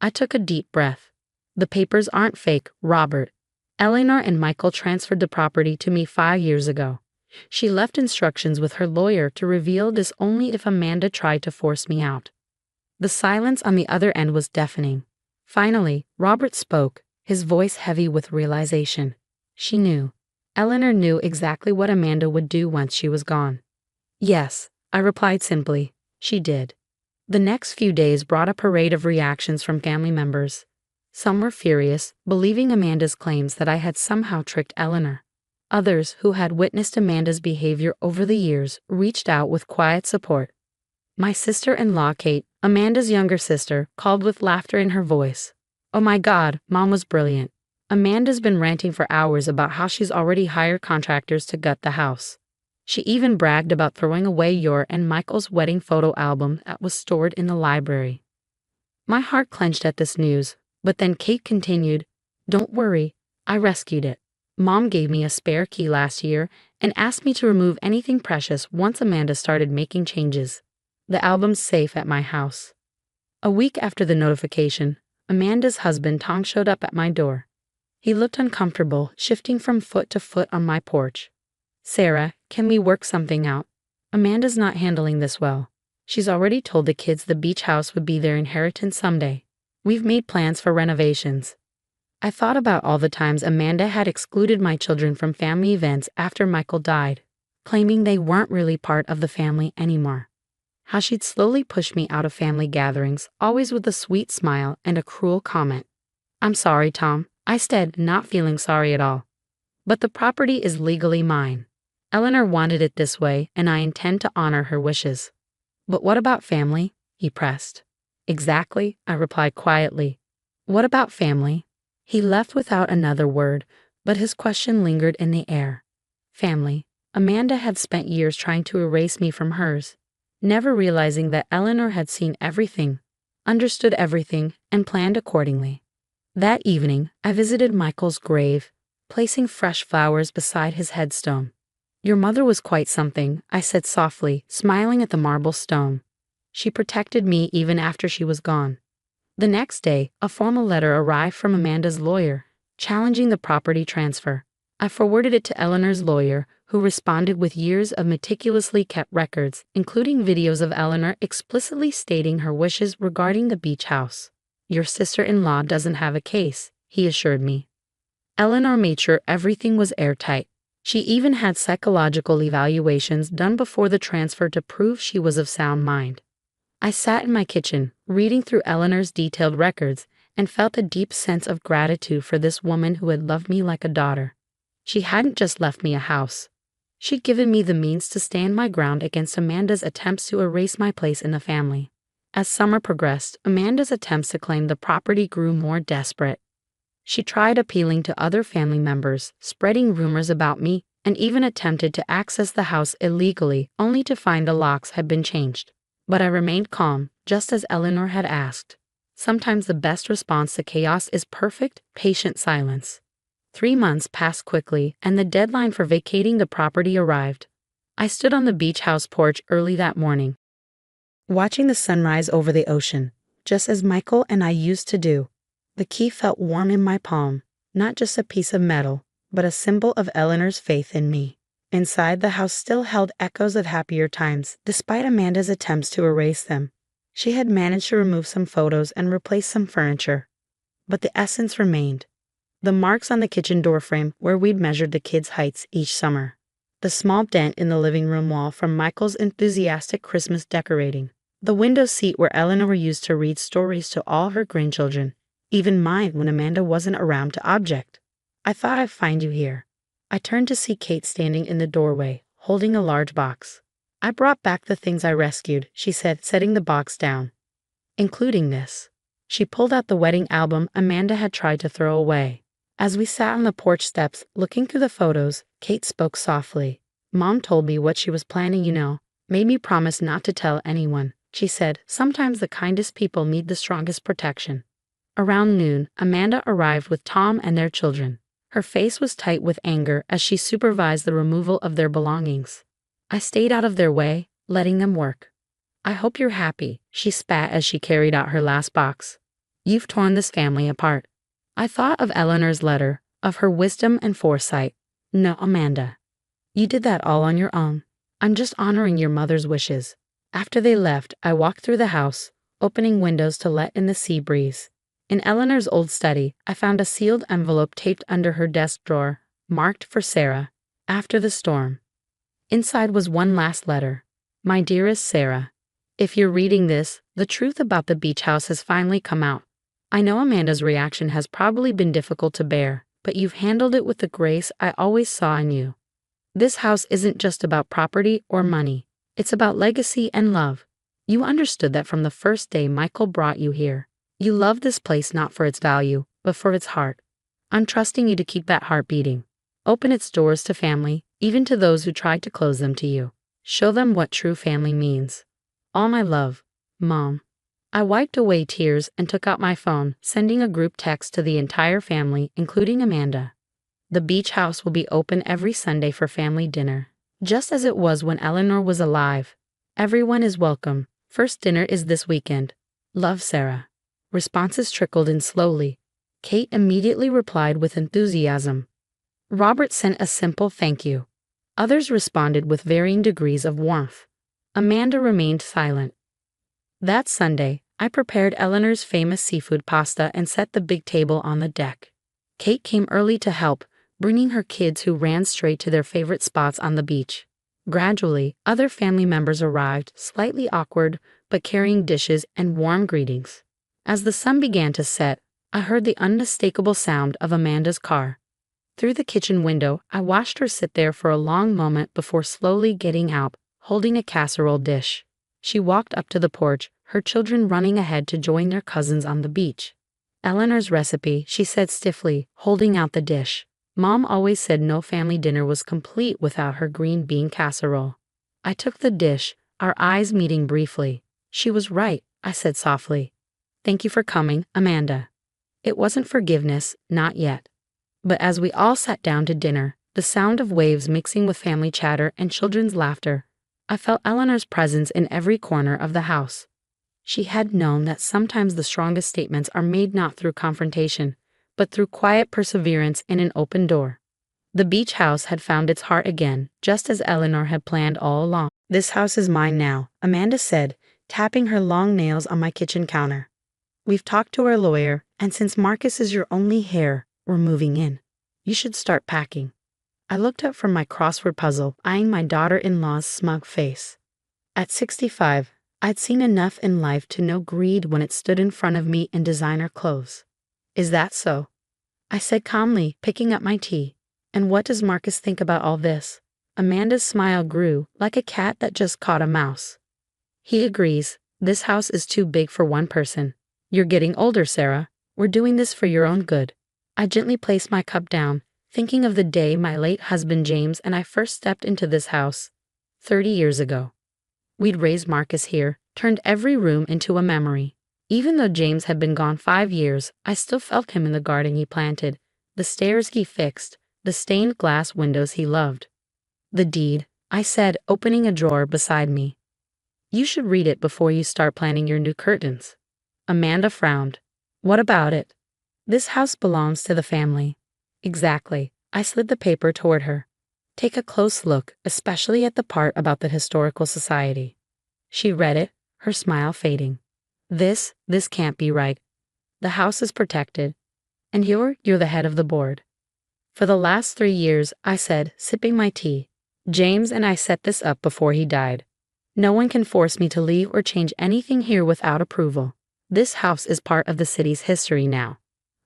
I took a deep breath. "The papers aren't fake, Robert. Eleanor and Michael transferred the property to me 5 years ago. She left instructions with her lawyer to reveal this only if Amanda tried to force me out." The silence on the other end was deafening. Finally, Robert spoke, his voice heavy with realization. She knew. Eleanor knew exactly what Amanda would do once she was gone. "Yes," I replied simply. "She did." The next few days brought a parade of reactions from family members. Some were furious, believing Amanda's claims that I had somehow tricked Eleanor. Others, who had witnessed Amanda's behavior over the years, reached out with quiet support. My sister-in-law, Kate, Amanda's younger sister, called with laughter in her voice. "Oh my God, Mom was brilliant. Amanda's been ranting for hours about how she's already hired contractors to gut the house. She even bragged about throwing away your and Michael's wedding photo album that was stored in the library." My heart clenched at this news, but then Kate continued, "Don't worry, I rescued it. Mom gave me a spare key last year and asked me to remove anything precious once Amanda started making changes. The album's safe at my house." A week after the notification, Amanda's husband Tom showed up at my door. He looked uncomfortable, shifting from foot to foot on my porch. "Sarah, can we work something out? Amanda's not handling this well. She's already told the kids the beach house would be their inheritance someday. We've made plans for renovations." I thought about all the times Amanda had excluded my children from family events after Michael died, claiming they weren't really part of the family anymore. How she'd slowly push me out of family gatherings, always with a sweet smile and a cruel comment. "I'm sorry, Tom," I said, not feeling sorry at all. "But the property is legally mine. Eleanor wanted it this way, and I intend to honor her wishes." "But what about family?" he pressed. "Exactly," I replied quietly. "What about family?" He left without another word, but his question lingered in the air. Family. Amanda had spent years trying to erase me from hers, never realizing that Eleanor had seen everything, understood everything, and planned accordingly. That evening, I visited Michael's grave, placing fresh flowers beside his headstone. "Your mother was quite something," I said softly, smiling at the marble stone. "She protected me even after she was gone." The next day, a formal letter arrived from Amanda's lawyer, challenging the property transfer. I forwarded it to Eleanor's lawyer, who responded with years of meticulously kept records, including videos of Eleanor explicitly stating her wishes regarding the beach house. "Your sister-in-law doesn't have a case," he assured me. Eleanor made sure everything was airtight. She even had psychological evaluations done before the transfer to prove she was of sound mind. I sat in my kitchen, reading through Eleanor's detailed records, and felt a deep sense of gratitude for this woman who had loved me like a daughter. She hadn't just left me a house. She'd given me the means to stand my ground against Amanda's attempts to erase my place in the family. As summer progressed, Amanda's attempts to claim the property grew more desperate. She tried appealing to other family members, spreading rumors about me, and even attempted to access the house illegally, only to find the locks had been changed. But I remained calm, just as Eleanor had asked. Sometimes the best response to chaos is perfect, patient silence. 3 months passed quickly, and the deadline for vacating the property arrived. I stood on the beach house porch early that morning, watching the sunrise over the ocean, just as Michael and I used to do. The key felt warm in my palm, not just a piece of metal, but a symbol of Eleanor's faith in me. Inside, the house still held echoes of happier times, despite Amanda's attempts to erase them. She had managed to remove some photos and replace some furniture. But the essence remained. The marks on the kitchen doorframe where we'd measured the kids' heights each summer. The small dent in the living room wall from Michael's enthusiastic Christmas decorating. The window seat where Eleanor used to read stories to all her grandchildren, even mine when Amanda wasn't around to object. "I thought I'd find you here." I turned to see Kate standing in the doorway, holding a large box. I brought back the things I rescued, she said, setting the box down. Including this. She pulled out the wedding album Amanda had tried to throw away. As we sat on the porch steps, looking through the photos, Kate spoke softly. Mom told me what she was planning, made me promise not to tell anyone. She said, sometimes the kindest people need the strongest protection. Around noon, Amanda arrived with Tom and their children. Her face was tight with anger as she supervised the removal of their belongings. I stayed out of their way, letting them work. I hope you're happy, she spat as she carried out her last box. You've torn this family apart. I thought of Eleanor's letter, of her wisdom and foresight. No, Amanda. You did that all on your own. I'm just honoring your mother's wishes. After they left, I walked through the house, opening windows to let in the sea breeze. In Eleanor's old study, I found a sealed envelope taped under her desk drawer, marked for Sarah, after the storm. Inside was one last letter. My dearest Sarah, if you're reading this, the truth about the beach house has finally come out. I know Amanda's reaction has probably been difficult to bear, but you've handled it with the grace I always saw in you. This house isn't just about property or money. It's about legacy and love. You understood that from the first day Michael brought you here. You love this place not for its value, but for its heart. I'm trusting you to keep that heart beating. Open its doors to family, even to those who tried to close them to you. Show them what true family means. All my love, Mom. I wiped away tears and took out my phone, sending a group text to the entire family, including Amanda. The beach house will be open every Sunday for family dinner, just as it was when Eleanor was alive. Everyone is welcome. First dinner is this weekend. Love, Sarah. Responses trickled in slowly. Kate immediately replied with enthusiasm. Robert sent a simple thank you. Others responded with varying degrees of warmth. Amanda remained silent. That Sunday, I prepared Eleanor's famous seafood pasta and set the big table on the deck. Kate came early to help, bringing her kids who ran straight to their favorite spots on the beach. Gradually, other family members arrived, slightly awkward, but carrying dishes and warm greetings. As the sun began to set, I heard the unmistakable sound of Amanda's car. Through the kitchen window, I watched her sit there for a long moment before slowly getting out, holding a casserole dish. She walked up to the porch, her children running ahead to join their cousins on the beach. Eleanor's recipe, she said stiffly, holding out the dish. Mom always said no family dinner was complete without her green bean casserole. I took the dish, our eyes meeting briefly. She was right, I said softly. Thank you for coming, Amanda. It wasn't forgiveness, not yet. But as we all sat down to dinner, the sound of waves mixing with family chatter and children's laughter, I felt Eleanor's presence in every corner of the house. She had known that sometimes the strongest statements are made not through confrontation, but through quiet perseverance in an open door. The beach house had found its heart again, just as Eleanor had planned all along. This house is mine now, Amanda said, tapping her long nails on my kitchen counter. We've talked to our lawyer, and since Marcus is your only heir, we're moving in. You should start packing. I looked up from my crossword puzzle, eyeing my daughter-in-law's smug face. At 65, I'd seen enough in life to know greed when it stood in front of me in designer clothes. Is that so? I said calmly, picking up my tea. And what does Marcus think about all this? Amanda's smile grew, like a cat that just caught a mouse. He agrees. This house is too big for one person. You're getting older, Sarah. We're doing this for your own good. I gently placed my cup down, thinking of the day my late husband James and I first stepped into this house, 30 years ago. We'd raised Marcus here, turned every room into a memory. Even though James had been gone 5 years, I still felt him in the garden he planted, the stairs he fixed, the stained glass windows he loved. The deed, I said, opening a drawer beside me. You should read it before you start planning your new curtains. Amanda frowned. What about it? This house belongs to the family. Exactly. I slid the paper toward her. Take a close look, especially at the part about the historical society. She read it, her smile fading. This can't be right. The house is protected. And you're the head of the board. For the last 3 years, I said, sipping my tea, James and I set this up before he died. No one can force me to leave or change anything here without approval. This house is part of the city's history now.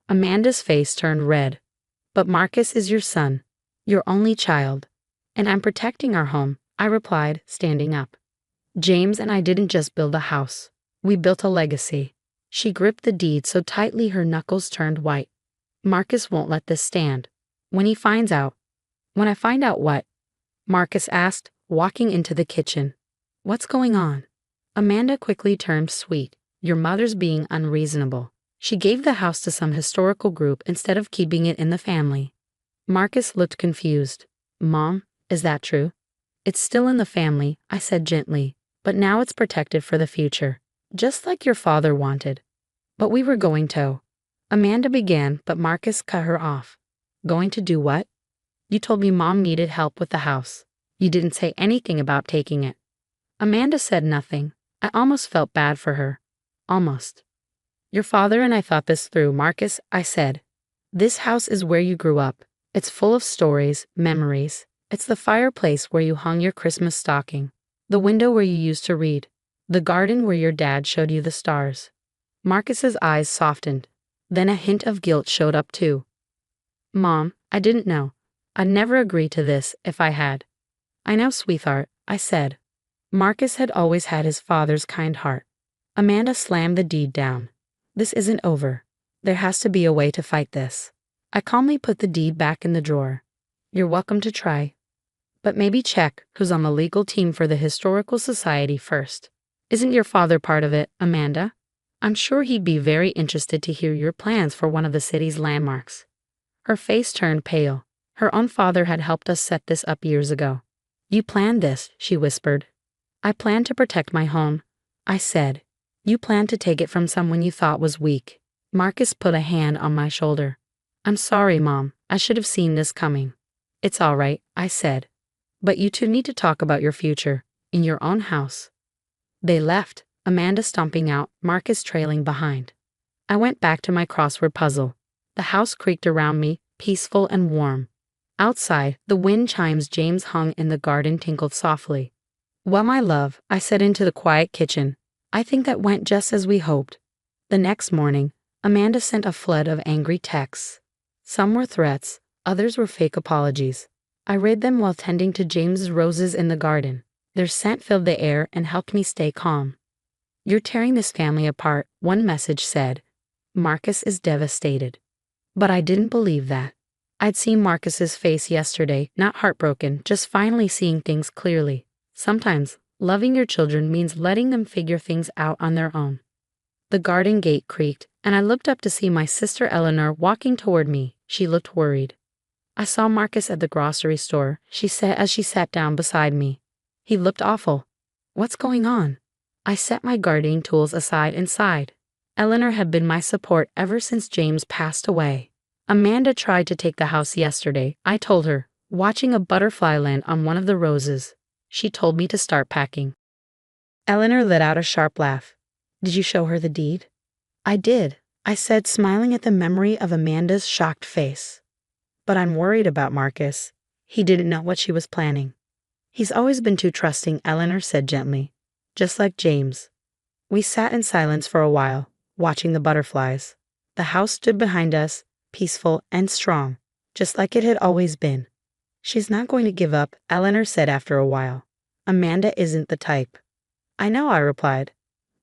Amanda's face turned red. But Marcus is your son, your only child. And I'm protecting our home, I replied, standing up. James and I didn't just build a house. We built a legacy. She gripped the deed so tightly her knuckles turned white. Marcus won't let this stand. When he finds out. When I find out what? Marcus asked, walking into the kitchen. What's going on? Amanda quickly turned sweet. Your mother's being unreasonable. She gave the house to some historical group instead of keeping it in the family. Marcus looked confused. Mom, is that true? It's still in the family, I said gently, but now it's protected for the future, just like your father wanted. But we were going to. Amanda began, but Marcus cut her off. Going to do what? You told me Mom needed help with the house. You didn't say anything about taking it. Amanda said nothing. I almost felt bad for her. Almost. Your father and I thought this through, Marcus, I said. This house is where you grew up. It's full of stories, memories. It's the fireplace where you hung your Christmas stocking, the window where you used to read, the garden where your dad showed you the stars. Marcus's eyes softened. Then a hint of guilt showed up too. Mom, I didn't know. I'd never agree to this if I had. I know, sweetheart, I said. Marcus had always had his father's kind heart. Amanda slammed the deed down. This isn't over. There has to be a way to fight this. I calmly put the deed back in the drawer. You're welcome to try. But maybe check who's on the legal team for the Historical Society first. Isn't your father part of it, Amanda? I'm sure he'd be very interested to hear your plans for one of the city's landmarks. Her face turned pale. Her own father had helped us set this up years ago. You planned this, she whispered. I planned to protect my home, I said. You planned to take it from someone you thought was weak. Marcus put a hand on my shoulder. I'm sorry, Mom. I should have seen this coming. It's all right, I said. But you two need to talk about your future, in your own house. They left, Amanda stomping out, Marcus trailing behind. I went back to my crossword puzzle. The house creaked around me, peaceful and warm. Outside, the wind chimes James hung in the garden tinkled softly. Well, my love, I said into the quiet kitchen. I think that went just as we hoped. The next morning, Amanda sent a flood of angry texts. Some were threats, others were fake apologies. I read them while tending to James's roses in the garden. Their scent filled the air and helped me stay calm. You're tearing this family apart, one message said. Marcus is devastated. But I didn't believe that. I'd seen Marcus's face yesterday, not heartbroken, just finally seeing things clearly. Sometimes, loving your children means letting them figure things out on their own. The garden gate creaked, and I looked up to see my sister Eleanor walking toward me. She looked worried. I saw Marcus at the grocery store, she said as she sat down beside me. He looked awful. What's going on? I set my gardening tools aside and sighed. Eleanor had been my support ever since James passed away. Amanda tried to take the house yesterday, I told her, watching a butterfly land on one of the roses. She told me to start packing. Eleanor let out a sharp laugh. Did you show her the deed? I did, I said, smiling at the memory of Amanda's shocked face. But I'm worried about Marcus. He didn't know what she was planning. He's always been too trusting, Eleanor said gently. Just like James. We sat in silence for a while, watching the butterflies. The house stood behind us, peaceful and strong, just like it had always been. She's not going to give up, Eleanor said after a while. Amanda isn't the type. I know, I replied.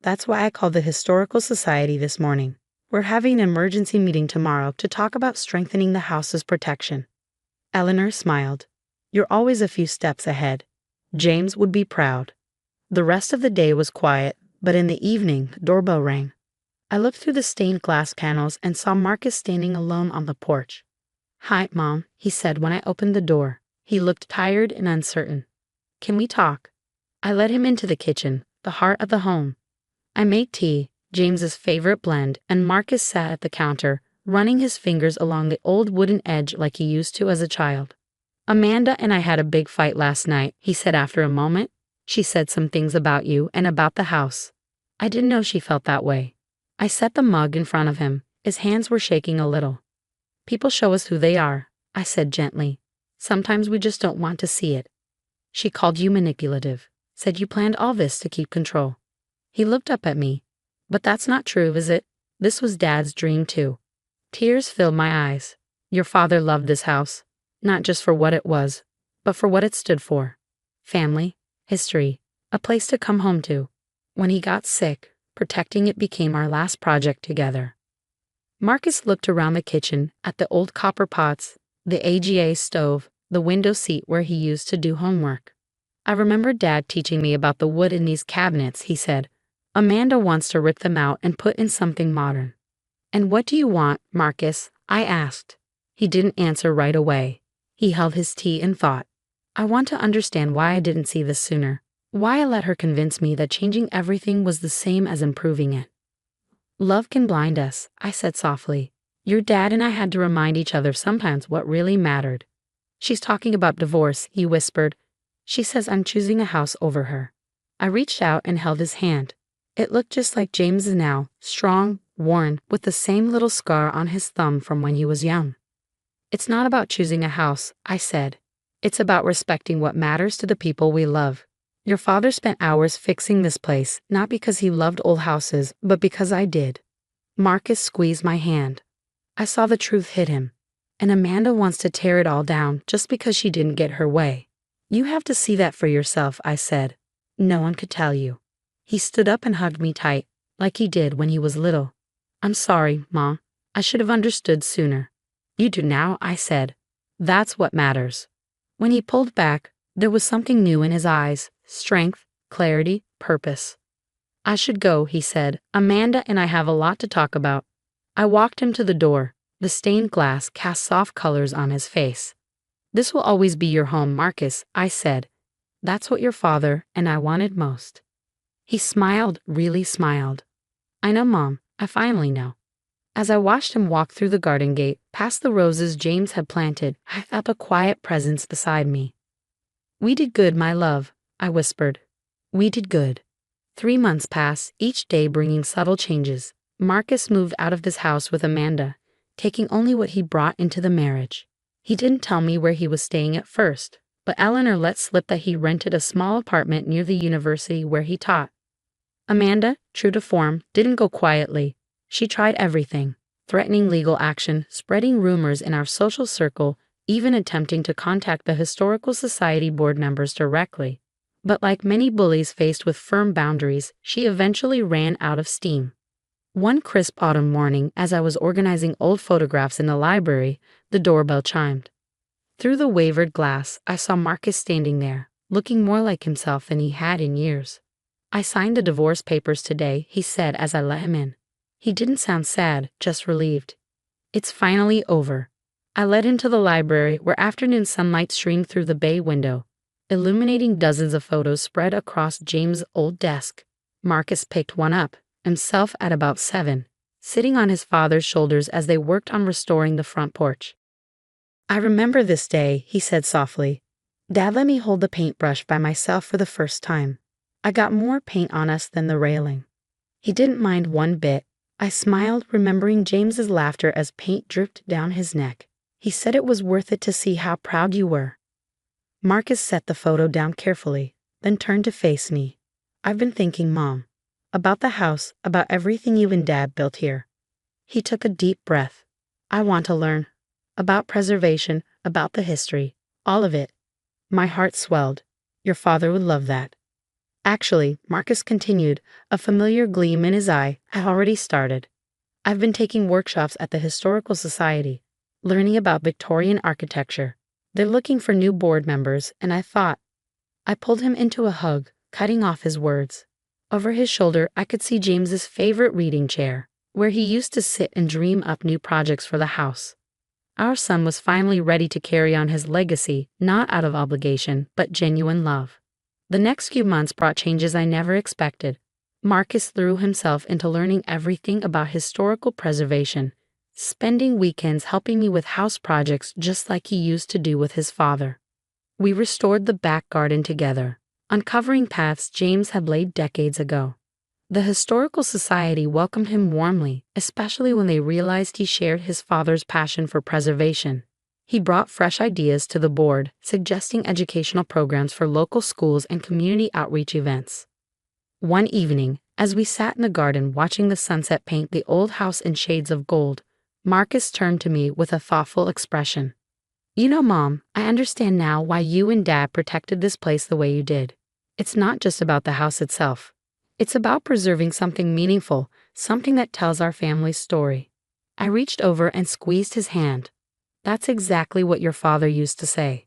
That's why I called the Historical Society this morning. We're having an emergency meeting tomorrow to talk about strengthening the house's protection. Eleanor smiled. You're always a few steps ahead. James would be proud. The rest of the day was quiet, but in the evening, the doorbell rang. I looked through the stained glass panels and saw Marcus standing alone on the porch. Hi, Mom, he said when I opened the door. He looked tired and uncertain. Can we talk? I led him into the kitchen, the heart of the home. I made tea, James's favorite blend, and Marcus sat at the counter, running his fingers along the old wooden edge like he used to as a child. Amanda and I had a big fight last night, he said after a moment. She said some things about you and about the house. I didn't know she felt that way. I set the mug in front of him. His hands were shaking a little. People show us who they are, I said gently. Sometimes we just don't want to see it. She called you manipulative, said you planned all this to keep control. He looked up at me. But that's not true, is it? This was Dad's dream too. Tears filled my eyes. Your father loved this house, not just for what it was, but for what it stood for. family, history, a place to come home to. When he got sick, protecting it became our last project together. Marcus looked around the kitchen at the old copper pots, the AGA stove, the window seat where he used to do homework. I remember Dad teaching me about the wood in these cabinets, he said. Amanda wants to rip them out and put in something modern. And what do you want, Marcus? I asked. He didn't answer right away. He held his tea and thought. I want to understand why I didn't see this sooner. Why I let her convince me that changing everything was the same as improving it. Love can blind us, I said softly. Your dad and I had to remind each other sometimes what really mattered. She's talking about divorce, he whispered. She says I'm choosing a house over her. I reached out and held his hand. It looked just like James's now, strong, worn, with the same little scar on his thumb from when he was young. It's not about choosing a house, I said. It's about respecting what matters to the people we love. Your father spent hours fixing this place, not because he loved old houses, but because I did. Marcus squeezed my hand. I saw the truth hit him. And Amanda wants to tear it all down just because she didn't get her way. You have to see that for yourself, I said. No one could tell you. He stood up and hugged me tight, like he did when he was little. I'm sorry, Ma. I should have understood sooner. You do now, I said. That's what matters. When he pulled back, there was something new in his eyes, strength, clarity, purpose. I should go, he said. Amanda and I have a lot to talk about. I walked him to the door. The stained glass cast soft colors on his face. This will always be your home, Marcus, I said. That's what your father and I wanted most. He smiled, really smiled. I know, Mom. I finally know. As I watched him walk through the garden gate, past the roses James had planted, I felt a quiet presence beside me. We did good, my love, I whispered. We did good. 3 months passed, each day bringing subtle changes. Marcus moved out of this house with Amanda, taking only what he brought into the marriage. He didn't tell me where he was staying at first, but Eleanor let slip that he rented a small apartment near the university where he taught. Amanda, true to form, didn't go quietly. She tried everything, threatening legal action, spreading rumors in our social circle, even attempting to contact the Historical Society board members directly. But like many bullies faced with firm boundaries, she eventually ran out of steam. One crisp autumn morning, as I was organizing old photographs in the library, the doorbell chimed. Through the wavered glass, I saw Marcus standing there, looking more like himself than he had in years. I signed the divorce papers today, he said as I let him in. He didn't sound sad, just relieved. It's finally over. I led him to the library where afternoon sunlight streamed through the bay window, illuminating dozens of photos spread across James' old desk. Marcus picked one up, himself at about 7, sitting on his father's shoulders as they worked on restoring the front porch. I remember this day, he said softly. Dad let me hold the paintbrush by myself for the first time. I got more paint on us than the railing. He didn't mind one bit. I smiled, remembering James's laughter as paint dripped down his neck. He said it was worth it to see how proud you were. Marcus set the photo down carefully, then turned to face me. I've been thinking, Mom, about the house, about everything you and Dad built here. He took a deep breath. I want to learn. About preservation, about the history, all of it. My heart swelled. Your father would love that. Actually, Marcus continued, a familiar gleam in his eye. I already started. I've been taking workshops at the Historical Society, learning about Victorian architecture. They're looking for new board members, and I thought. I pulled him into a hug, cutting off his words. Over his shoulder, I could see James's favorite reading chair, where he used to sit and dream up new projects for the house. Our son was finally ready to carry on his legacy, not out of obligation, but genuine love. The next few months brought changes I never expected. Marcus threw himself into learning everything about historical preservation, spending weekends helping me with house projects just like he used to do with his father. We restored the back garden together, uncovering paths James had laid decades ago. The Historical Society welcomed him warmly, especially when they realized he shared his father's passion for preservation. He brought fresh ideas to the board, suggesting educational programs for local schools and community outreach events. One evening, as we sat in the garden watching the sunset paint the old house in shades of gold, Marcus turned to me with a thoughtful expression. You know, Mom, I understand now why you and Dad protected this place the way you did. It's not just about the house itself. It's about preserving something meaningful, something that tells our family's story. I reached over and squeezed his hand. That's exactly what your father used to say.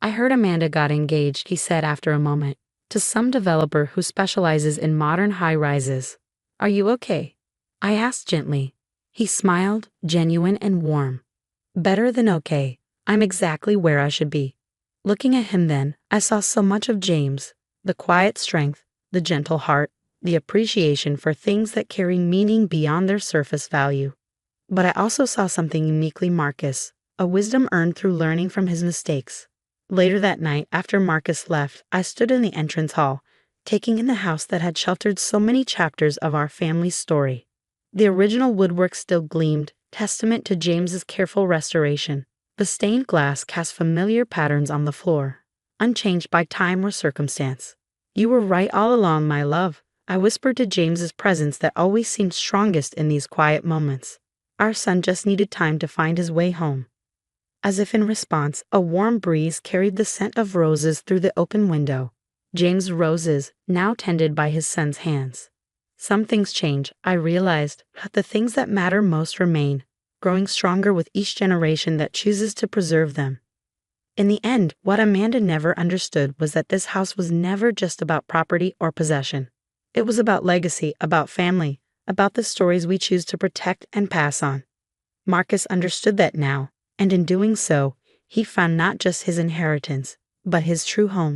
I heard Amanda got engaged, he said after a moment, to some developer who specializes in modern high-rises. Are you okay? I asked gently. He smiled, genuine and warm. Better than okay. I'm exactly where I should be. Looking at him then, I saw so much of James, the quiet strength, the gentle heart, the appreciation for things that carry meaning beyond their surface value. But I also saw something uniquely Marcus, a wisdom earned through learning from his mistakes. Later that night, after Marcus left, I stood in the entrance hall, taking in the house that had sheltered so many chapters of our family's story. The original woodwork still gleamed, testament to James's careful restoration. The stained glass cast familiar patterns on the floor, unchanged by time or circumstance. You were right all along, my love, I whispered to James's presence that always seemed strongest in these quiet moments. Our son just needed time to find his way home. As if in response, a warm breeze carried the scent of roses through the open window. James' roses, now tended by his son's hands. Some things change, I realized, but the things that matter most remain, growing stronger with each generation that chooses to preserve them. In the end, what Amanda never understood was that this house was never just about property or possession. It was about legacy, about family, about the stories we choose to protect and pass on. Marcus understood that now, and in doing so, he found not just his inheritance, but his true home.